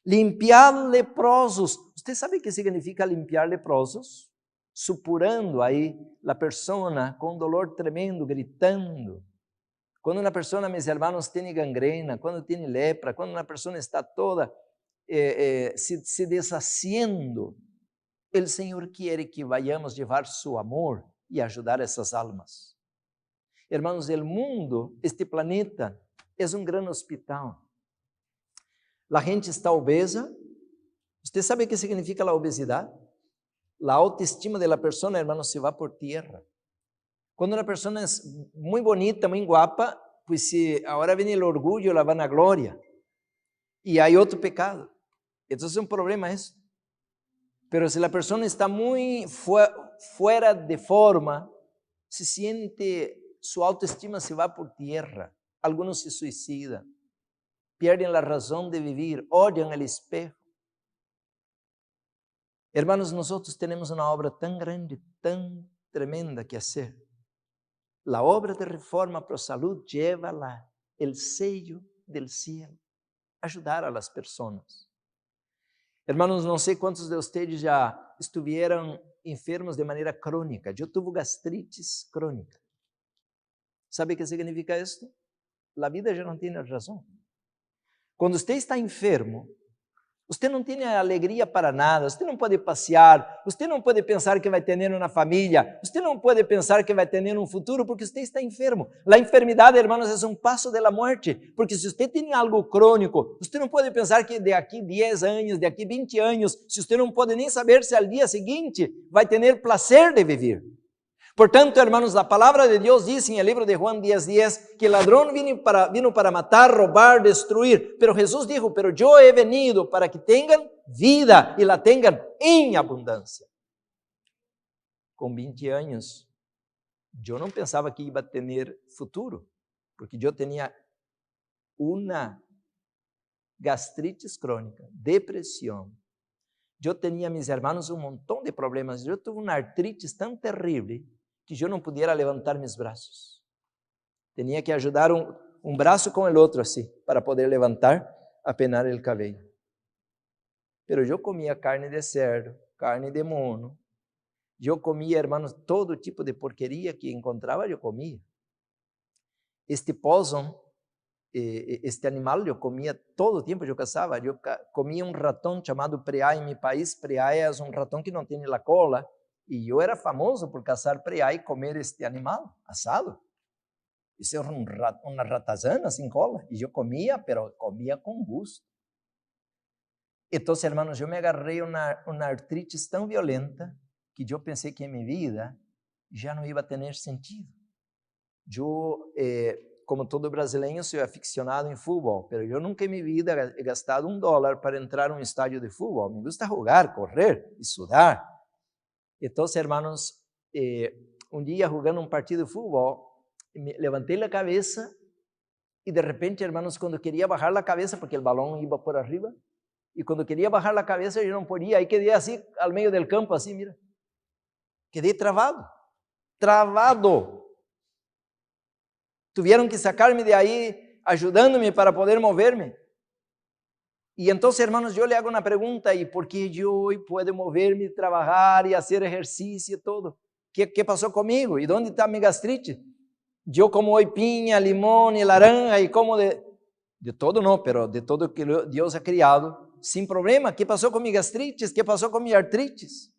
Speaker 1: limpiar leprosos. ¿Usted sabe qué significa limpiar leprosos? Supurando ahí la persona con dolor tremendo, gritando. Cuando una persona, mis hermanos, tiene gangrena, cuando tiene lepra, cuando una persona está toda se deshaciendo, el Señor quiere que vayamos llevar su amor y ayudar a esas almas. Hermanos, el mundo, este planeta, es un gran hospital. La gente está obesa. ¿Usted sabe qué significa la obesidad? La autoestima de la persona, hermanos, se va por tierra. Cuando una persona es muy bonita, muy guapa, pues ahora viene el orgullo, la vanagloria. Y hay otro pecado. Entonces es un problema eso. Pero si la persona está muy fuera de forma, se siente, su autoestima se va por tierra. Algunos se suicidan, pierden la razón de vivir, odian el espejo. Hermanos, nosotros tenemos una obra tan grande, tan tremenda que hacer. La obra de Reforma Pro Salud lleva el sello del cielo, ayudar a las personas. Hermanos, não sei quantos de vocês já estiveram enfermos de maneira crônica. Eu tive gastritis crônica. ¿Sabe o que significa isto? A vida já não tem razão. Quando você está enfermo, você não tem alegria para nada, você não pode passear, você não pode pensar que vai ter uma família, você não pode pensar que vai ter um futuro porque você está enfermo. A enfermidade, hermanos, é um passo da morte, porque se você tem algo crônico, você não pode pensar que de aqui 10 anos, de aqui 20 anos, se você não pode nem saber se ao dia seguinte vai ter prazer de viver. Portanto, hermanos, a palavra de Deus diz em el livro de Juan 10:10 que o ladrão vino para matar, roubar, destruir. Pero Jesus dijo, pero yo he venido para que tengan vida e la tengan em abundância. Com 20 anos, eu não pensava que ia ter futuro, porque eu tinha uma gastritis crônica, depressão. Eu tinha, mis hermanos, um montão de problemas. Eu tive uma artritis tão terrível que eu não podia levantar meus braços. Tinha que ajudar um braço com o outro assim, para poder levantar, apenar o cabelo. Pero eu comia carne de cerdo, carne de mono. Eu comia, hermanos, todo tipo de porqueria que encontrava, eu comia. Este possum, este animal, eu comia todo o tempo, eu caçava. Eu comia um ratão chamado preá em meu país. Preá é um ratão que não tem a cola. Y yo era famoso por cazar preá y comer este animal asado. Isso era uma ratazana sin cola. Y yo comía, pero comía con gusto. Entonces, hermanos, yo me agarré una artritis tan violenta que yo pensé que en mi vida ya no iba a tener sentido. Yo, como todo brasileño, soy aficionado en fútbol, pero yo nunca en mi vida he gastado $1 para entrar a un estadio de fútbol. Me gusta jugar, correr y sudar. Entonces, hermanos, un día jugando un partido de fútbol, me levanté la cabeza y de repente, hermanos, cuando quería bajar la cabeza, porque el balón iba por arriba, y cuando quería bajar la cabeza yo no podía, ahí quedé así al medio del campo, así, mira, quedé travado. Tuvieron que sacarme de ahí, ayudándome para poder moverme. Y entonces, hermanos, yo le hago una pregunta, ¿y por qué yo hoy puedo moverme, trabajar y hacer ejercicio y todo? ¿Qué pasó conmigo? ¿Y dónde está mi gastritis? Yo como hoy piña, limón y naranja y como de todo no, pero de todo que Dios ha criado, sin problema. ¿Qué pasó con mi gastritis? ¿Qué pasó con mi artritis?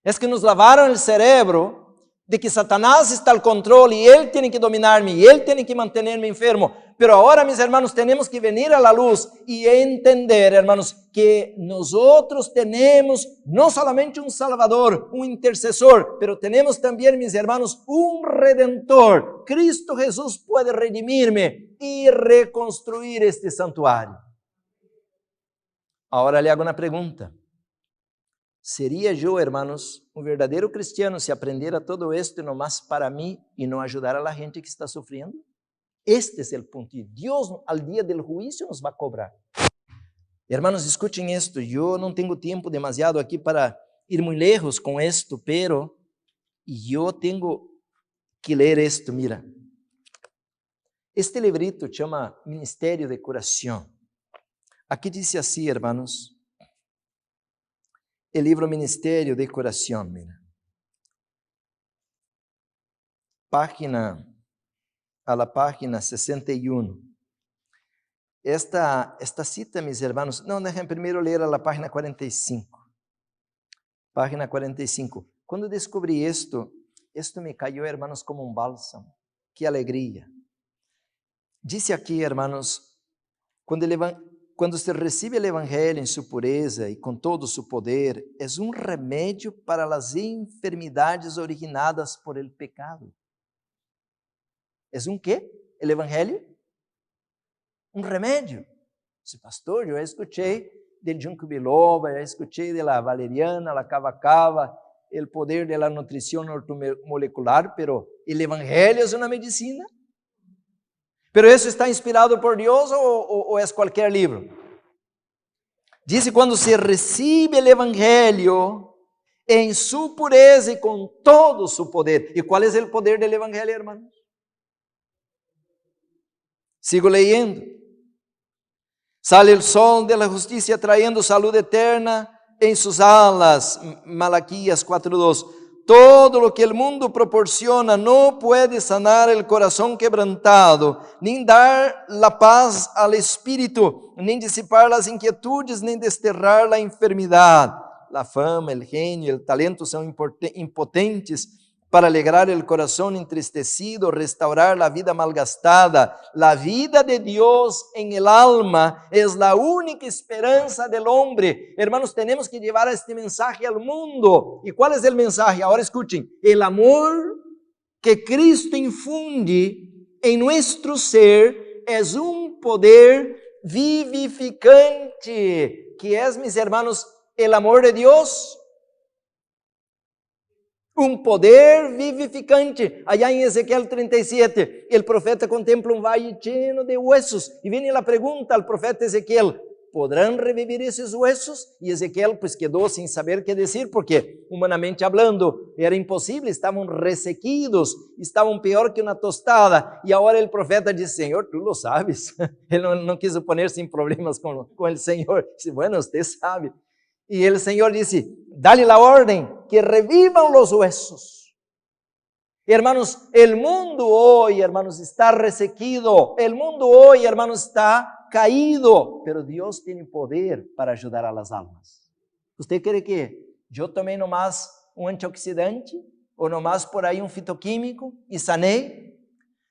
Speaker 1: Es que nos lavaron el cerebro de que Satanás está al control y él tiene que dominarme y él tiene que mantenerme enfermo. Pero ahora, mis hermanos, tenemos que venir a la luz y entender, hermanos, que nosotros tenemos no solamente un Salvador, un intercesor, pero tenemos también, mis hermanos, un Redentor. Cristo Jesús puede redimirme y reconstruir este santuario. Ahora le hago una pregunta. ¿Sería yo, hermanos, un verdadero cristiano si aprendiera todo esto nomás para mí y no ayudar a la gente que está sufriendo? Este es el punto. Y Dios al día del juicio nos va a cobrar. Hermanos, escuchen esto. Yo no tengo tiempo demasiado aquí para ir muy lejos con esto, pero yo tengo que leer esto. Mira, este librito se llama Ministerio de Curación. Aquí dice así, hermanos. El libro Ministerio de Curación, mira. A la página 61. Esta cita, mis hermanos, no, dejen primero leer a la página 45. Página 45. Cuando descubrí esto me cayó, hermanos, como un bálsamo. Qué alegría. Dice aquí, hermanos, cuando se recibe el Evangelio en su pureza y con todo su poder, es un remedio para las enfermedades originadas por el pecado. ¿Es un qué? ¿El Evangelio? Un remedio. Sí, pastor, yo escuché del ginkgo biloba, ya escuché de la valeriana, la cava, el poder de la nutrición ortomolecular, pero ¿el Evangelio es una medicina? ¿Pero eso está inspirado por Dios o es cualquier libro? Dice, cuando se recibe el Evangelio en su pureza y con todo su poder. ¿Y cuál es el poder del Evangelio, hermanos? Sigo leyendo. Sale el sol de la justicia trayendo salud eterna en sus alas. Malaquías 4:2. Todo lo que el mundo proporciona no puede sanar el corazón quebrantado, ni dar la paz al espíritu, ni disipar las inquietudes, ni desterrar la enfermedad. La fama, el genio, el talento son impotentes para alegrar el corazón entristecido, restaurar la vida malgastada. La vida de Dios en el alma es la única esperanza del hombre. Hermanos, tenemos que llevar este mensaje al mundo. ¿Y cuál es el mensaje? Ahora escuchen. El amor que Cristo infunde en nuestro ser es un poder vivificante. ¿Qué es, mis hermanos, el amor de Dios? Un poder vivificante. Allá en Ezequiel 37, el profeta contempla un valle lleno de huesos. Y viene la pregunta al profeta Ezequiel, ¿podrán revivir esos huesos? Y Ezequiel pues quedó sin saber qué decir, porque humanamente hablando era imposible, estaban resequidos, estaban peor que una tostada. Y ahora el profeta dice, Señor, tú lo sabes. Él no quiso ponerse en problemas con el Señor. Dice, bueno, usted sabe. Y el Señor dice, dale la orden que revivan los huesos. Hermanos, el mundo hoy, hermanos, está resequido. El mundo hoy, hermanos, está caído. Pero Dios tiene poder para ayudar a las almas. ¿Usted cree que Eu tomei nomás um antioxidante, ou nomás por aí um fitoquímico e sanei.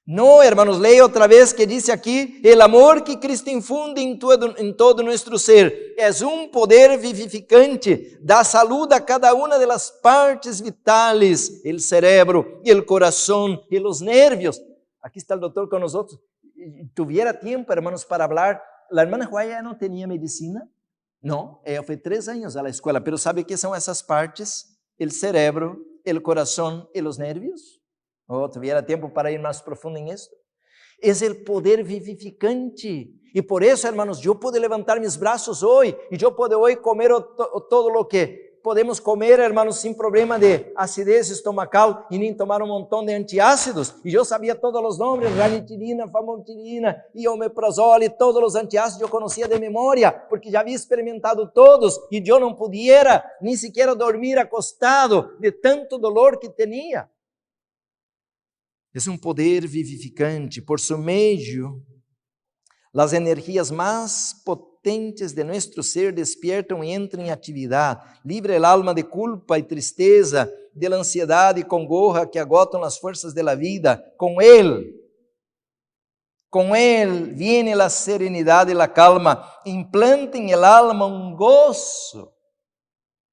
Speaker 1: Não, hermanos, leia outra vez que diz aqui, el amor que Cristo infunde em todo nuestro ser é poder vivificante, dá saúde a cada uma das partes vitales, el cerebro, el corazón e los nervios. Aqui está o doutor com nós. Tuviera tempo, hermanos, para falar. A irmã Juaya não tinha medicina? Não, ela foi 3 anos à escola, pero sabe que são essas partes? El cerebro, el corazón e los nervios. Tuviera tempo para ir mais profundo em isso. É o poder vivificante. E por isso, hermanos, eu posso levantar meus braços hoje, e eu posso hoje comer todo o que podemos comer, hermanos, sem problema de acidez estomacal, e nem tomar um montão de antiácidos. E eu sabia todos os nomes, ranitidina, famotidina, e omeprazol, e todos os antiácidos eu conhecia de memória, porque já havia experimentado todos, e eu não podia nem sequer dormir acostado de tanto dolor que tinha. É poder vivificante. Por seu meio, as energias mais potentes de nosso ser despiertam e entram em atividade. Livra el alma de culpa e tristeza, de la ansiedade e congoja que agotam as forças de la vida. Com ele viene la serenidade e la calma. Implanta en el alma um gozo.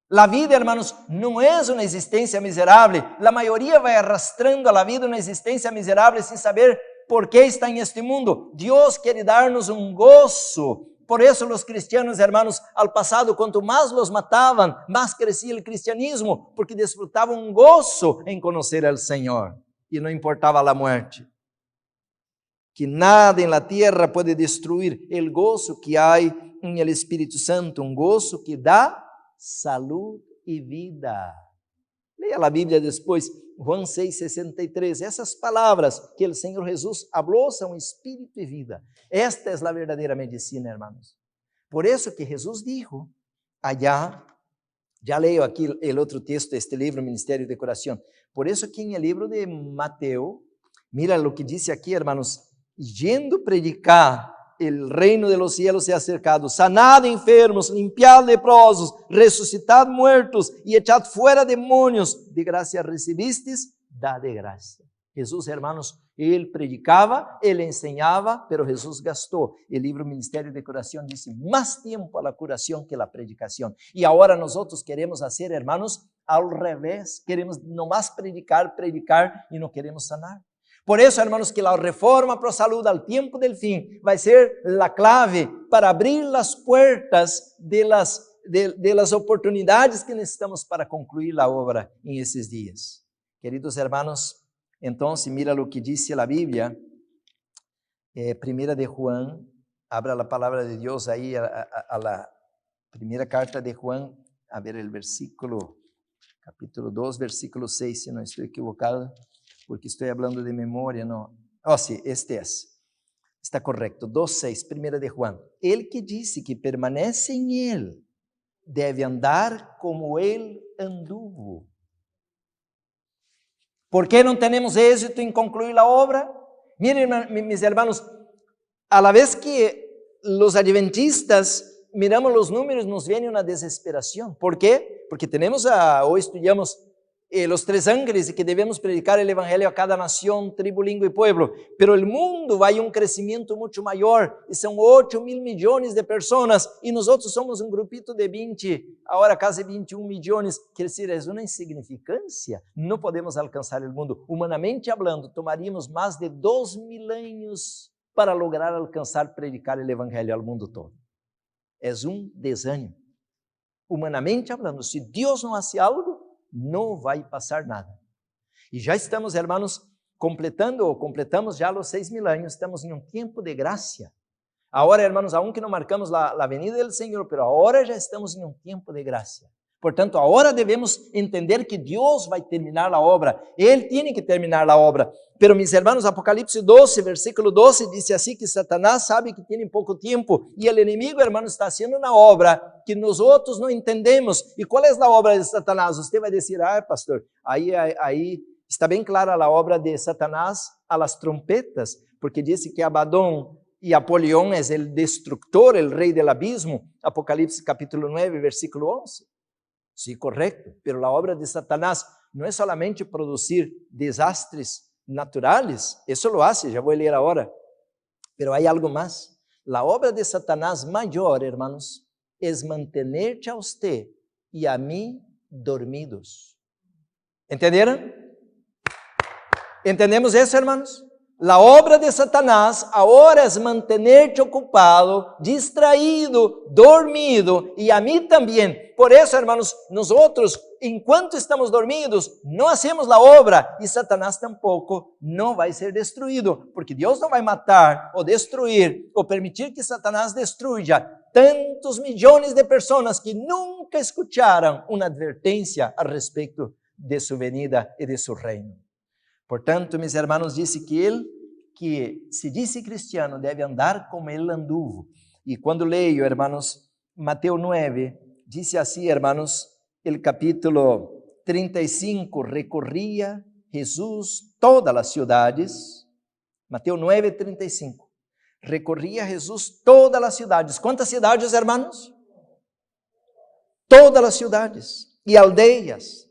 Speaker 1: La vida, hermanos, não é uma existência miserável. A maioria vai arrastrando a vida uma existência miserável sem saber por que está em este mundo. Deus quer dar-nos um gozo. Por isso, os cristianos, hermanos, ao passado, quanto mais los matavam, mais crescia o cristianismo, porque desfrutavam um gozo em conhecer ao Senhor. E não importava a morte. Que nada em la tierra pode destruir o gozo que há em el Espírito Santo, um gozo que dá saúde e vida. Leia a Bíblia depois, João 6:63. Essas palavras que o Senhor Jesus falou são espírito e vida. Esta é a verdadeira medicina, hermanos. Por isso que Jesus dijo allá, já leio aqui o outro texto deste livro, Ministério de Curação. Por isso que em el livro de Mateus, mira o que diz aqui, hermanos, yendo predicar, el reino de los cielos se ha acercado, sanad enfermos, limpiad leprosos, resucitad muertos y echad fuera demonios. De gracia recibisteis, dá de gracia. Jesús, hermanos, ele predicava, ele ensinava, pero Jesús gastou. O livro Ministério de Curação diz mais tempo a la curação que a predicação. E agora nós queremos fazer, hermanos, ao revés. Queremos nomás predicar e não queremos sanar. Por isso, hermanos, que a reforma para a saúde ao tempo del fim vai ser a clave para abrir as portas de las oportunidades que necessitamos para concluir a obra em esses dias. Queridos hermanos, então, mira o que diz a Bíblia, 1 de Juan, abra a palavra de Deus aí, a la primeira carta de Juan, a ver o versículo, capítulo 2, versículo 6, se não estou equivocado, porque estou falando de memória, não. Sim, este é. Está correto, 2:6, 1 de Juan. Ele que disse que permanece em ele, deve andar como ele anduvo. ¿Por que não temos êxito em concluir a obra? Miren, mis hermanos, a la vez que os adventistas miramos os números, nos vem uma desesperação. ¿Por quê? Porque hoje estudamos los 3 ángeles e que devemos predicar o evangelho a cada nação, tribo, língua e pueblo. Pero o mundo vai um crescimento muito maior e são 8.000 milhões de pessoas e nós somos um grupito de 20, agora quase 21 milhões. Quer dizer, é uma insignificância. Não podemos alcançar o mundo. Humanamente hablando, tomaríamos mais de 2 milênios para lograr alcançar predicar o evangelho ao mundo todo. É um desânimo. Humanamente hablando, se Deus não hace algo, não vai passar nada. E já estamos, hermanos, completamos já os 6.000 anos, estamos em um tempo de graça. Agora, hermanos, aunque não marcamos a venida do Senhor, pero agora já estamos em um tempo de graça. Portanto, agora devemos entender que Deus vai terminar a obra. Ele tem que terminar a obra. Pero, mis hermanos, Apocalipse 12, versículo 12, diz assim que Satanás sabe que tem pouco tempo e o inimigo, hermanos, está fazendo uma obra que nós outros não entendemos. E qual é a obra de Satanás? Você vai dizer, pastor, aí está bem clara a obra de Satanás a las trompetas, porque diz que Abadón e Apolión é o destructor, o rei del abismo, Apocalipse capítulo 9, versículo 11. Sí, correcto. Pero la obra de Satanás no es solamente producir desastres naturales. Eso lo hace, ya voy a leer ahora. Pero hay algo más. La obra de Satanás mayor, hermanos, es mantenerte a usted y a mí dormidos. ¿Entendieron? ¿Entendemos eso, hermanos? La obra de Satanás ahora es mantenerte ocupado, distraído, dormido, y a mí también. Por eso, hermanos, nosotros, enquanto estamos dormidos, no hacemos la obra, y Satanás tampoco no va a ser destruido, porque Dios no va a matar o destruir, o permitir que Satanás destruya tantos millones de personas que nunca escucharon una advertencia al respecto de su venida y de su reino. Portanto, mis hermanos, disse que ele, que se disse cristiano, deve andar como ele anduvo. E quando leio, hermanos, Mateus 9, disse assim, hermanos, el capítulo 35, recorria Jesus todas as cidades. Mateus 9, 35. Recorria Jesus todas as cidades. Quantas cidades, hermanos? Todas as cidades e aldeias.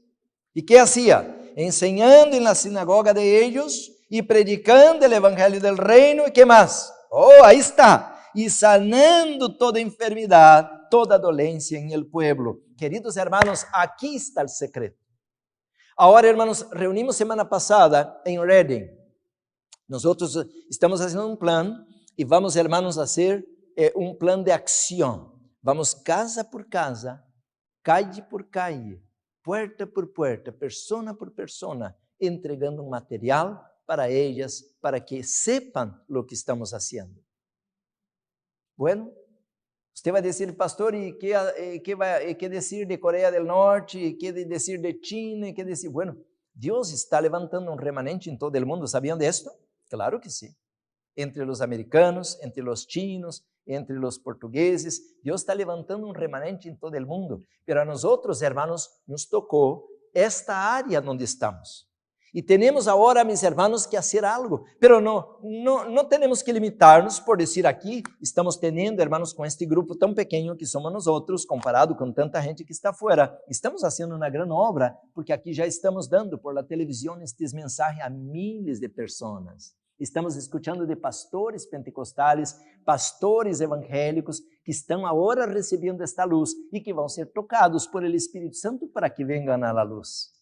Speaker 1: E que hacía? Enseñando en la sinagoga de ellos y predicando el evangelio del reino. ¿Y qué más? Oh, ahí está. Y sanando toda enfermedad, toda dolencia en el pueblo. Queridos hermanos, aquí está el secreto. Ahora, hermanos, reunimos semana pasada en Reading. Nosotros estamos haciendo un plan y vamos, hermanos, a hacer un plan de acción. Vamos casa por casa, calle por calle, puerta por puerta, persona por persona, entregando um material para elas, para que sepan lo que estamos haciendo. Bueno, você vai dizer, pastor, e que dizer de Coreia do Norte, e que dizer de China, e que dizer... Bueno, Deus está levantando um remanente em todo o mundo, ¿sabían de esto? Claro que sim. Entre os americanos, entre os chinos, entre os portugueses, Deus está levantando um remanente em todo o mundo, pero a nós, hermanos, nos tocou esta área onde estamos. E temos agora, mis hermanos, que fazer algo, pero não temos que limitar-nos por dizer aqui, estamos tendo, hermanos, com este grupo tão pequeno que somos nós, comparado com tanta gente que está fora. Estamos fazendo uma grande obra, porque aqui já estamos dando por la televisão estes mensagens a miles de pessoas. Estamos escutando de pastores pentecostais, pastores evangélicos, que estão agora recebendo esta luz e que vão ser tocados por el Espírito Santo para que venham a la luz.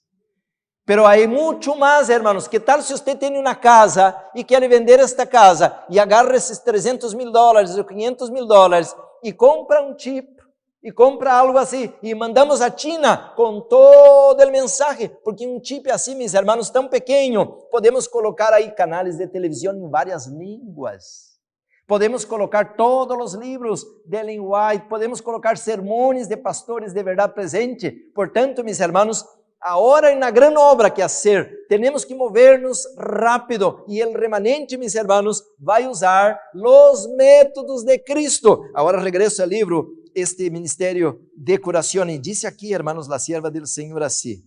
Speaker 1: Pero hay mucho más, hermanos. ¿Qué tal si usted tiene una casa y quiere vender esta casa y agarra esos $300,000 o $500,000 y compra un chip y compra algo así y mandamos a China con todo el mensaje? Porque un chip así, mis hermanos, tan pequeño, podemos colocar ahí canales de televisión en varias lenguas. Podemos colocar todos los libros de Ellen White, podemos colocar sermones de pastores de verdad presente. Portanto, mis hermanos, agora é uma grande obra que fazer, temos que mover-nos rápido, e o remanente, mis hermanos, vai usar os métodos de Cristo. Agora regresso ao livro, este Ministério de Curação, e disse aqui, hermanos, a sierva do Senhor assim.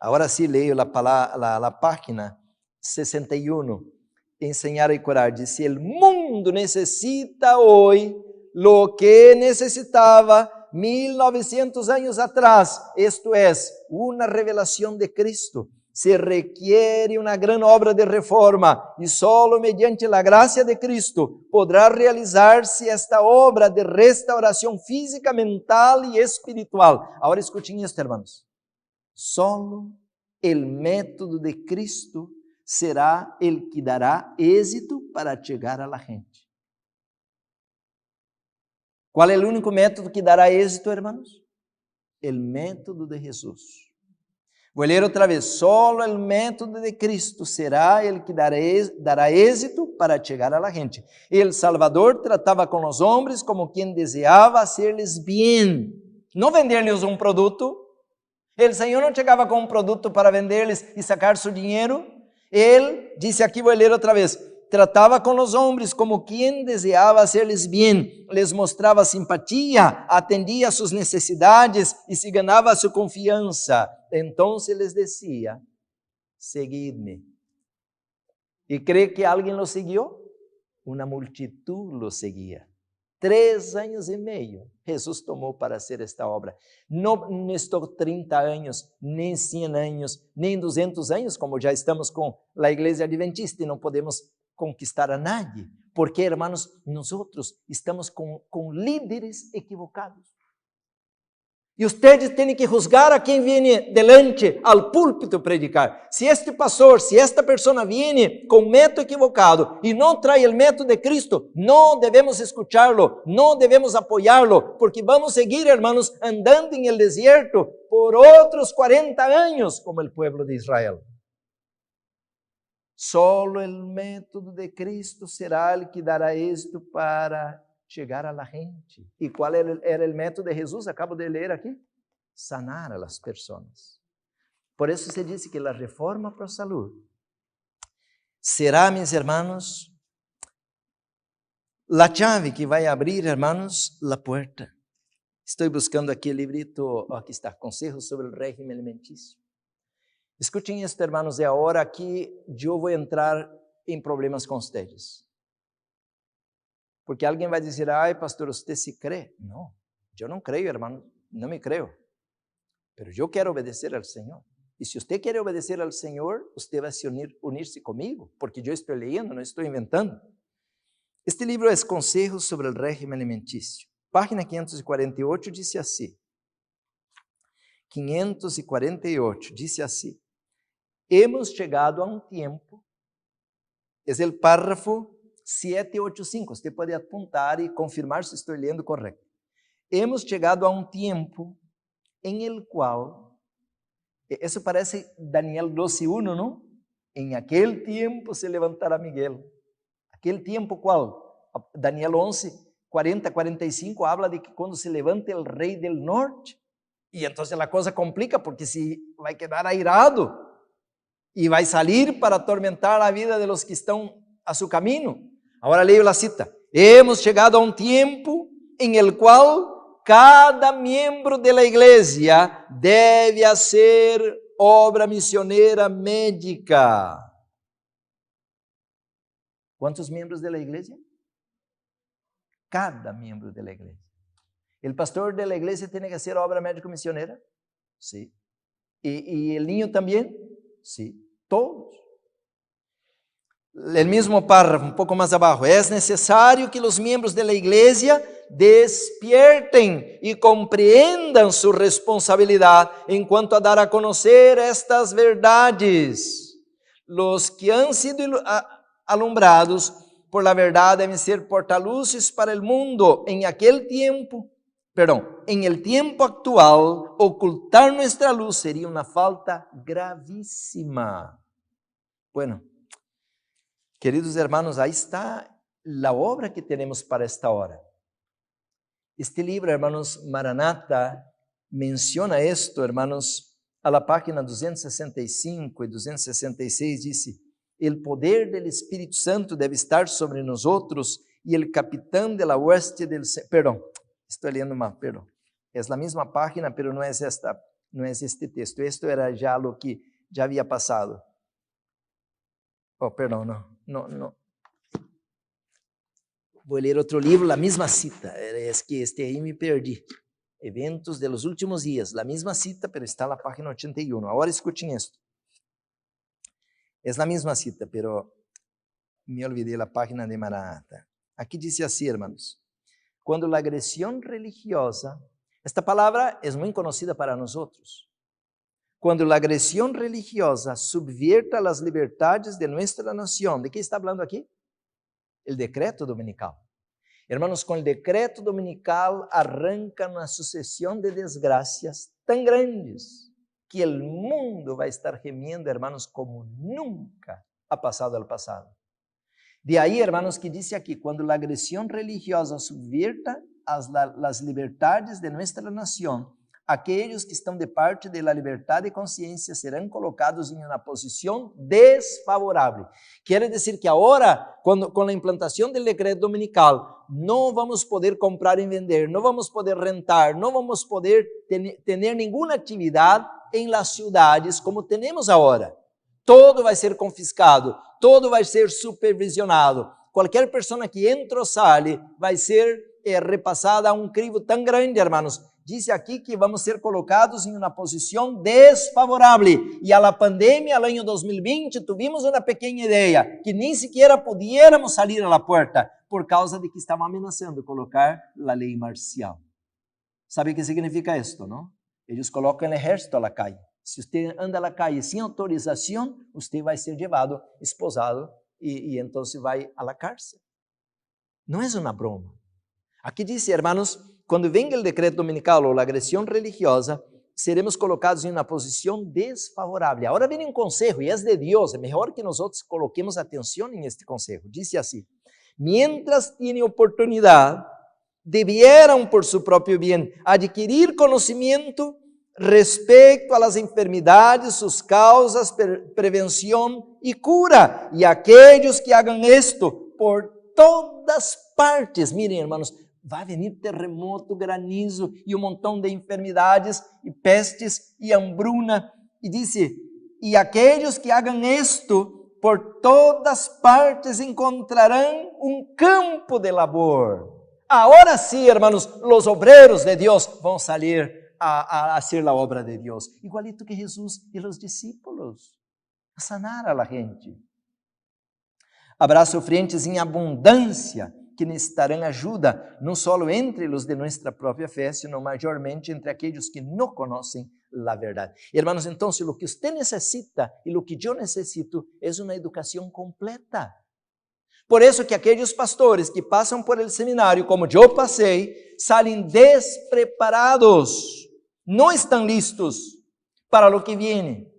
Speaker 1: Agora sim, leio a página 61, Enseñar e Curar. Dice, el mundo necessita hoje lo que necessitava 1900 años atrás, esto es, una revelación de Cristo. Se requiere una gran obra de reforma y solo mediante la gracia de Cristo podrá realizarse esta obra de restauración física, mental y espiritual. Ahora escuchen esto, hermanos. Solo el método de Cristo será el que dará éxito para llegar a la gente. Qual é o único método que dará êxito, hermanos? O método de Jesus. Vou ler outra vez. Solo o método de Cristo será o que dará êxito para chegar a la gente. El Salvador tratava com os homens como quem desejava hacerles bem, não vender-lhes um produto. O Senhor não chegava com um produto para vender-lhes e sacar seu dinheiro. Ele disse aqui, vou ler outra vez. Tratava com os homens como quem desejava hacerles bem, les mostrava simpatia, atendia a suas necessidades e se ganhava sua confiança. Então les decía, seguidme. E crê que alguém lo seguiu? Uma multitud lo seguia. 3 años y medio Jesús tomó para hacer esta obra. No necesitó 30 años, ni 100 años, ni 200 años, como ya estamos con la iglesia adventista y no podemos conquistar a nadie. Porque, hermanos, nosotros estamos con líderes equivocados. E ustedes têm que juzgar a quem vem delante al púlpito predicar. Se este pastor, se esta pessoa vem com método equivocado e não traz o método de Cristo, não devemos escuchá-lo, não devemos apoiá-lo, porque vamos seguir, hermanos, andando em el desierto por outros 40 anos, como o povo de Israel. Solo o método de Cristo será o que dará êxito para chegar a la gente. E qual era o método de Jesus? Acabo de ler aqui. Sanar a las pessoas. Por isso se diz que a reforma para a saúde será, meus irmãos, a chave que vai abrir, hermanos, a porta. Estou buscando aqui o librito, aqui está, Consejos sobre o régimen alimenticio. Escutem isto, hermanos, é a hora que eu vou entrar em problemas com vocês. Porque alguém vai dizer, ai, pastor, você se crê? Não, eu não creio, hermano, não me creio. Mas eu quero obedecer ao Senhor. E se você quer obedecer ao Senhor, você vai se unir-se comigo, porque eu estou lendo, não estou inventando. Este livro é Consejos sobre o régimen alimenticio. Página 548 diz assim. 548 diz assim. Hemos chegado a um tempo, é o párrafo 785, você pode apontar e confirmar se estou lendo correto. Hemos chegado a um tempo em el qual, isso parece Daniel 12:1, não? Em aquele tempo se levantará Miguel. Aquele tempo qual? Daniel 11:40-45 habla de que quando se levante o rei del norte, e então a coisa complica, porque se vai quedar airado e vai sair para atormentar a vida de los que estão a seu caminho. Agora leio a cita. Hemos chegado a um tempo em el qual cada miembro de la iglesia debe hacer obra misionera médica. ¿Cuántos miembros de la iglesia? Cada miembro de la iglesia. ¿El pastor de la iglesia tiene que hacer obra médico misionera? Sí. ¿Y el niño también? Sí. Todos. El mismo párrafo, un poco más abajo. Es necesario que los miembros de la iglesia despierten y comprendan su responsabilidad en cuanto a dar a conocer estas verdades. Los que han sido alumbrados por la verdad deben ser portaluces para el mundo. En el tiempo actual, ocultar nuestra luz sería una falta gravísima. Bueno, queridos hermanos, aí está a obra que temos para esta hora. Este livro, hermanos, Maranata, menciona esto, hermanos, a la página 265 e 266, dice, el poder del Espírito Santo deve estar sobre nosotros y el capitán de la hueste del... Perdón, estoy leyendo mal, perdón. Es la misma página, pero no es este texto. Esto era ya lo que ya había pasado. Oh, perdón, no. Vou ler outro livro, a mesma cita. É que este aí me perdi. Eventos de los últimos dias. A mesma cita, pero está na página 81. Agora escutem isto. É a mesma cita, pero me olvidei da página de Maranata. Aqui diz assim, hermanos. Quando a agressão religiosa, esta palavra é muito conhecida para nós. Quando a agressão religiosa subvierta as liberdades de nossa nação. De que está falando aqui? El decreto dominical. Hermanos, con el decreto dominical arranca una sucesión de desgracias tan grandes que el mundo va a estar gemiendo, hermanos, como nunca ha pasado al pasado. De ahí, hermanos, que dice aquí, cuando la agresión religiosa subvierta las libertades de nuestra nación, aqueles que estão de parte da liberdade de consciência serão colocados em uma posição desfavorável. Quer dizer que agora, com a implantação do decreto dominical, não vamos poder comprar e vender, não vamos poder rentar, não vamos poder ter nenhuma atividade em las cidades como temos agora. Todo vai ser confiscado, todo vai ser supervisionado. Qualquer pessoa que entra ou sai vai ser repassada a um crivo tão grande, hermanos. Diz aqui que vamos ser colocados em uma posição desfavorável. E a pandemia, no ano 2020, tivemos uma pequena ideia, que nem sequer pudiéramos sair à porta, por causa de que estavam ameaçando colocar a lei marcial. ¿Sabe o que significa isto, não? Eles colocam o exército à calle. Se você anda na calle sem autorização, você vai ser levado, esposado, e então vai à cárcel. Não é uma broma. Aqui diz, hermanos, quando venga o decreto dominical ou a agressão religiosa, seremos colocados em uma posição desfavorável. Agora vem um conselho, e é de Deus, é melhor que nós coloquemos atenção em este conselho. Diz assim: mientras tienen oportunidad, debieran por su propio bien adquirir conocimiento respecto a las enfermedades, sus causas, prevención y cura. Y aquellos que hagan esto por todas partes, miren hermanos, vai venir terremoto, granizo e montão de enfermidades e pestes e hambruna. E disse, e aqueles que hagam isto por todas partes encontrarão um campo de labor. Agora sim, hermanos, os obreiros de Deus vão sair a hacer a obra de Deus, igualito que Jesus e os discípulos, a sanar a la gente. Habrá sofrentes em abundância que necessitarão ajuda, não só entre os de nossa própria fé, sino maiormente entre aqueles que não conhecem a verdade. Hermanos, então, o que você necessita e o que eu necessito é uma educação completa. Por isso que aqueles pastores que passam por el seminário, como eu passei, saem despreparados, não estão listos para o que viene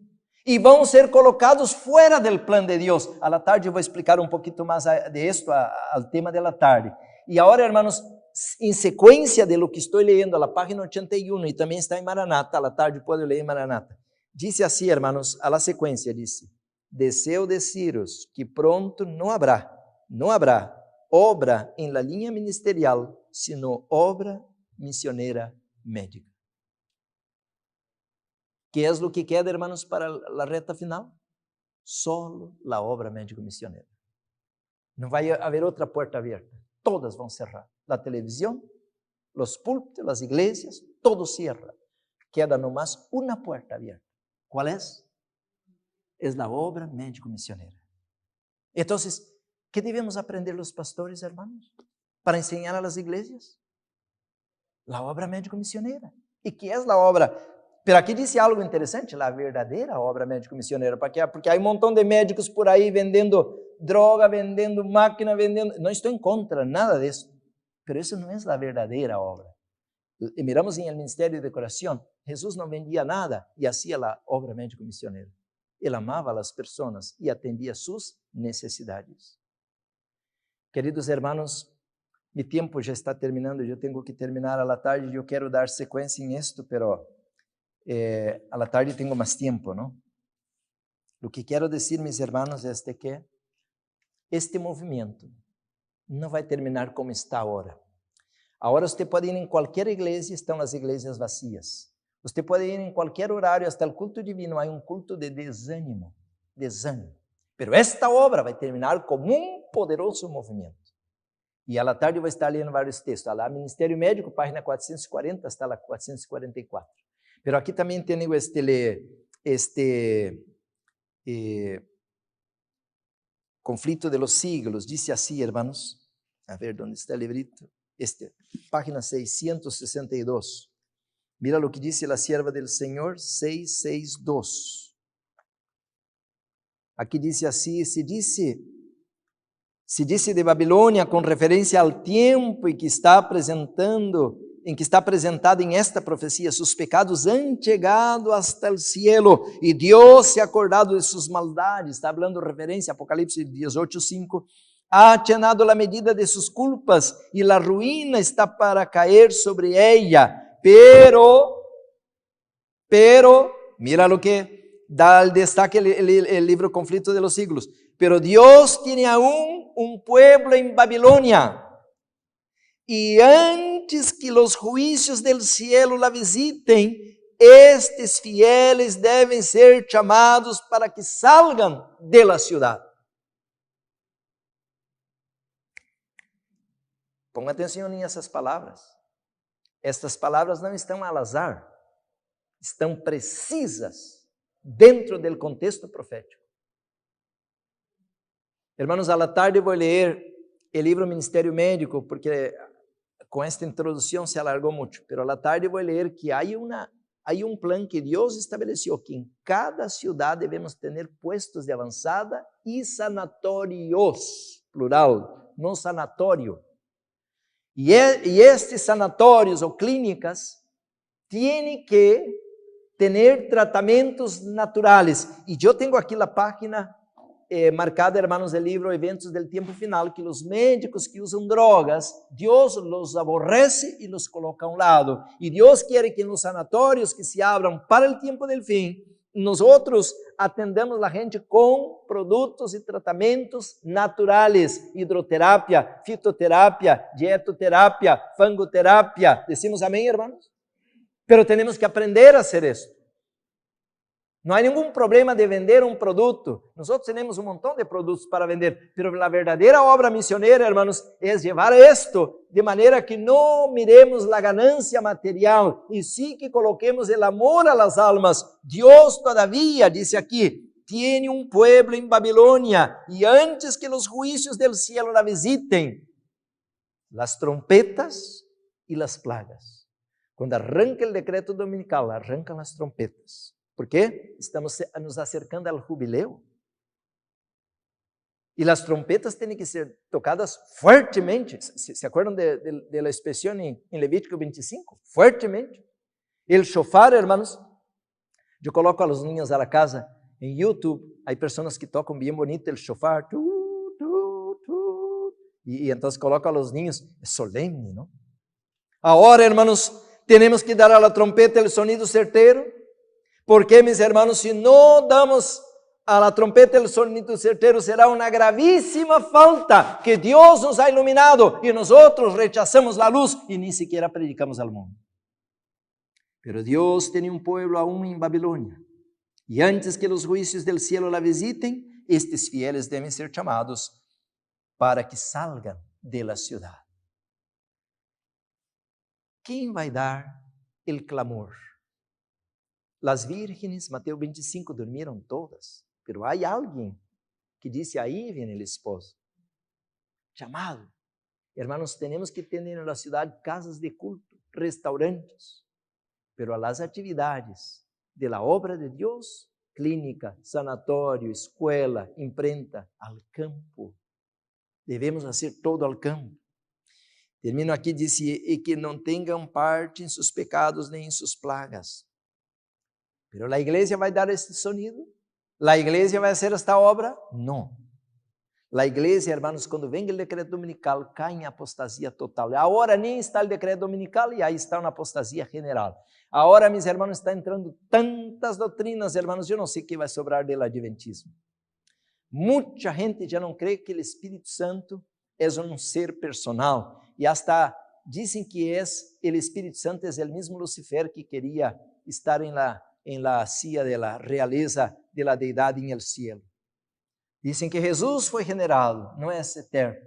Speaker 1: e vão ser colocados fora do plano de Deus. A la tarde eu vou explicar um pouquinho mais de esto ao tema da tarde. E agora, hermanos, em sequência de lo que estou lendo, a página 81, e também está em Maranata, a la tarde pode ler em Maranata. Diz assim, hermanos, a la sequência, diz: deseo deciros que pronto não habrá obra em la linha ministerial, sino obra misionera médica. Que é o que queda, hermanos, para a reta final? Solo a obra médico-missioneira. Não vai haver outra porta aberta. Todas vão cerrar. A televisão, os púlpitos, as igrejas, todo cierra. Queda nomás uma porta aberta. Qual é? É a obra médico-missioneira. Então, que devemos aprender os pastores, hermanos, para ensinar a las igrejas? A obra médico-missioneira. E que é a obra? Pero aqui disse algo interessante, a verdadeira obra médico-missioneira, porque há um montão de médicos por aí vendendo droga, vendendo máquina, vendendo... Não estou em contra, nada disso. Pero isso não é a verdadeira obra. E miramos em el Ministério de Coração, Jesus não vendia nada e hacía a obra médico-missioneira. Ele amava as pessoas e atendia suas necessidades. Queridos hermanos, meu tempo já está terminando, eu tenho que terminar a la tarde e eu quero dar sequência em isto, pero a la tarde tenho mais tempo, não? O que quero dizer, meus hermanos, é que este movimento não vai terminar como está agora. Agora você pode ir em qualquer igreja, estão as igrejas vazias. Você pode ir em qualquer horário, até o culto divino, há um culto de desânimo. Pero esta obra vai terminar como um poderoso movimento. E à la tarde eu vou estar lendo vários textos. Lá, Ministério Médico, página 440, está lá 444. Pero aqui também tenho conflito de los siglos. Dice assim, hermanos, a ver, onde está o librito? Página 662. Mira o que dice a sierva del Senhor, 662. Aqui diz assim, se disse de Babilônia com referência ao tempo em que está apresentado em esta profecia, seus pecados han chegado hasta o cielo e Deus se ha acordado de suas maldades. Está falando referência a Apocalipse 18:5. Ha llenado a medida de suas culpas e a ruína está para cair sobre ella. Pero, mira lo que da el destaque el libro Conflicto de los Siglos. Pero Dios tiene aún un pueblo en Babilonia. Y antes que los juicios del cielo la visiten, estes fieles deben ser llamados para que salgan de la ciudad. Ponga atenção nessas palavras. Estas palavras não estão al azar, estão precisas dentro do contexto profético. Hermanos, à la tarde vou ler o livro Ministério Médico, porque com esta introdução se alargou muito, mas à la tarde vou ler que há plan que Deus estabeleceu, que em cada cidade devemos ter puestos de avançada e sanatórios, plural, não sanatório. E estes sanatórios ou clínicas têm que ter tratamentos naturales. E eu tenho aqui a página marcada, hermanos, del livro Eventos del Tiempo Final, que os médicos que usam drogas, Deus los aborrece e los coloca a um lado. E Deus quer que nos sanatórios que se abram para o tempo del fim, nós atendemos a gente com produtos e tratamentos naturais, hidroterapia, fitoterapia, dietoterapia, fangoterapia. Decimos amém, hermanos? Pero temos que aprender a hacer isso. Não há nenhum problema de vender um produto. Nós temos um montão de produtos para vender, pero a verdadeira obra missioneira, hermanos, é levar isto de maneira que não miremos a ganância material e sim que coloquemos o amor a las almas. Deus todavia, disse aqui, tiene um pueblo em Babilônia e antes que os juízos del cielo la visiten, las trompetas e las plagas. Quando arranca o decreto dominical, arrancam as trompetas. ¿Por qué? Estamos nos acercando ao jubileu. E as trompetas têm que ser tocadas fuertemente. ¿Se acuerdan de la expresión en Levítico 25? Fuertemente. El shofar, hermanos, eu coloco a los niños a la casa em YouTube. Há pessoas que tocam bem bonito el shofar. E então coloco a los niños. É solemne, não? Agora, hermanos, temos que dar a la trompeta el sonido certeiro. Porque, mis hermanos, se não damos a la trompeta el sonido certeiro, será uma gravíssima falta que Deus nos ha iluminado e nós rechazamos a luz e nem sequer predicamos ao mundo. Pero Deus tem um pueblo aún em Babilônia e antes que os juízos del cielo la visiten, estes fieles devem ser chamados para que salgan de la ciudad. Quem vai dar el clamor? Las vírgenes, Mateus 25, dormiram todas, pero há alguém que disse, aí vem o esposo, chamado. Hermanos, temos que ter na cidade casas de culto, restaurantes, pero a las atividades de la obra de Deus, clínica, sanatório, escola, imprenta, al campo. Devemos fazer todo al campo. Termino aqui, disse, e que não tenham parte em seus pecados nem em suas plagas. Pero a igreja vai dar este sonido? A igreja vai fazer esta obra? Não. A igreja, hermanos, quando vem o decreto dominical, cai em apostasia total. Agora nem está o decreto dominical e aí está uma apostasia general. Agora, meus irmãos, está entrando tantas doutrinas, hermanos, eu não sei o que vai sobrar do adventismo. Muita gente já não crê que o Espírito Santo é um ser personal e hasta dizem que o Espírito Santo é o mesmo Lucifer que queria estar em la silla de la realeza de la deidade en el cielo. Dizem que Jesus foi generado, não é eterno.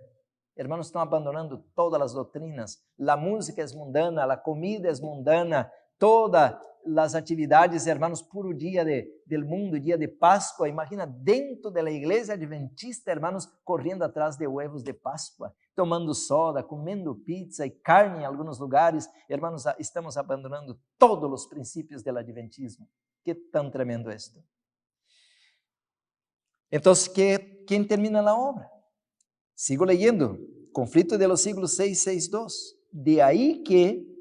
Speaker 1: Hermanos, estão abandonando todas as doutrinas. A música é mundana, a comida é mundana, todas as atividades, hermanos, puro dia del mundo, dia de Páscoa. Imagina dentro da igreja adventista, hermanos, correndo atrás de huevos de Páscoa, tomando soda, comendo pizza e carne em alguns lugares. Hermanos, estamos abandonando todos os princípios do adventismo. Que tão tremendo é isto. Então, quem termina a obra? Sigo leyendo. Conflito de los siglos 6, 6:2. De aí que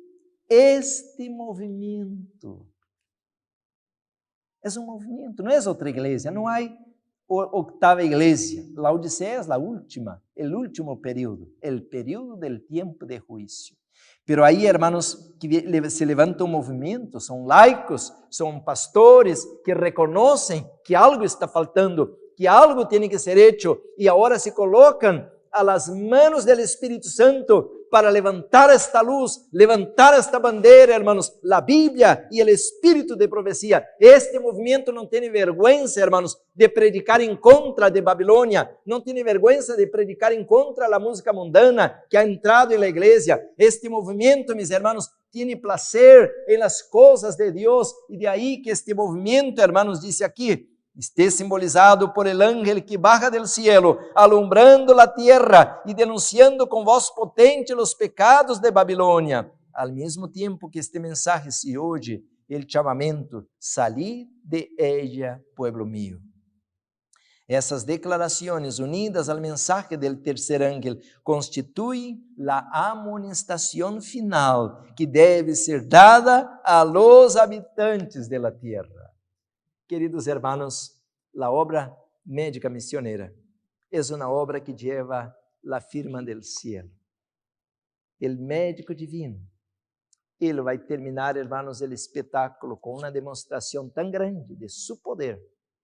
Speaker 1: este movimento é um movimento, não é outra igreja, não há octava igreja. Laodiceia é a última, o último período, o período do tempo de juízo. Pero aí, hermanos, que se levanta um movimento, são laicos, são pastores que reconhecem que algo está faltando, que algo tem que ser hecho, e agora se colocam a las manos do Espírito Santo para levantar esta luz, levantar esta bandeira, hermanos, a Bíblia e o Espírito de profecia. Este movimento não tem vergonha, hermanos, de predicar em contra de Babilônia, não tem vergonha de predicar em contra da música mundana que ha entrado na igreja. Este movimento, meus hermanos, tem prazer em las coisas de Deus, e de aí que este movimento, hermanos, disse aqui, esté simbolizado por el ángel que baja del cielo, alumbrando la tierra y denunciando con voz potente los pecados de Babilônia. Al mesmo tempo que este mensaje se oye, el chamamento, salid de ella, pueblo mío. Essas declarações unidas ao mensaje del tercer ángel constituem a amonestação final que deve ser dada a los habitantes de la tierra. Queridos hermanos, a obra médica missioneira é uma obra que lleva a firma del cielo. El médico divino, ele vai terminar, hermanos, o espetáculo com uma demonstração tão grande de su poder,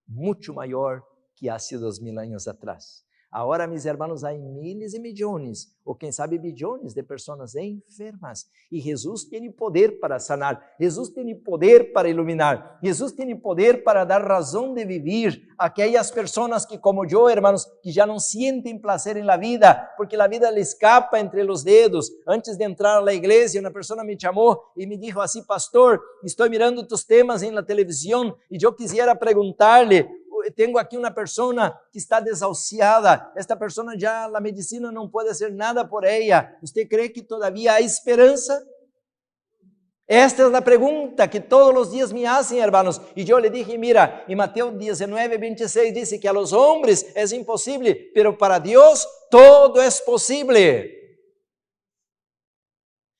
Speaker 1: muito maior que há 2000 anos atrás. Agora, meus hermanos, há miles e milhões, ou quem sabe bilhões de pessoas enfermas. E Jesus tem poder para sanar, Jesus tem poder para iluminar, Jesus tem poder para dar razão de viver a aquelas pessoas que, como eu, hermanos, que já não sentem prazer na vida, porque a vida lhe escapa entre os dedos. Antes de entrar na igreja, uma pessoa me chamou e me disse assim: pastor, estou mirando tus temas na televisão e eu quisiera perguntar-lhe, tenho aqui uma pessoa que está desahuciada, esta pessoa já, a medicina não pode fazer nada por ela, você crê que todavia há esperança? Esta é a pergunta que todos os dias me fazem, hermanos, e eu lhe dije, mira, em Mateus 19:26 diz que a los hombres é impossível, pero para Deus todo é possível.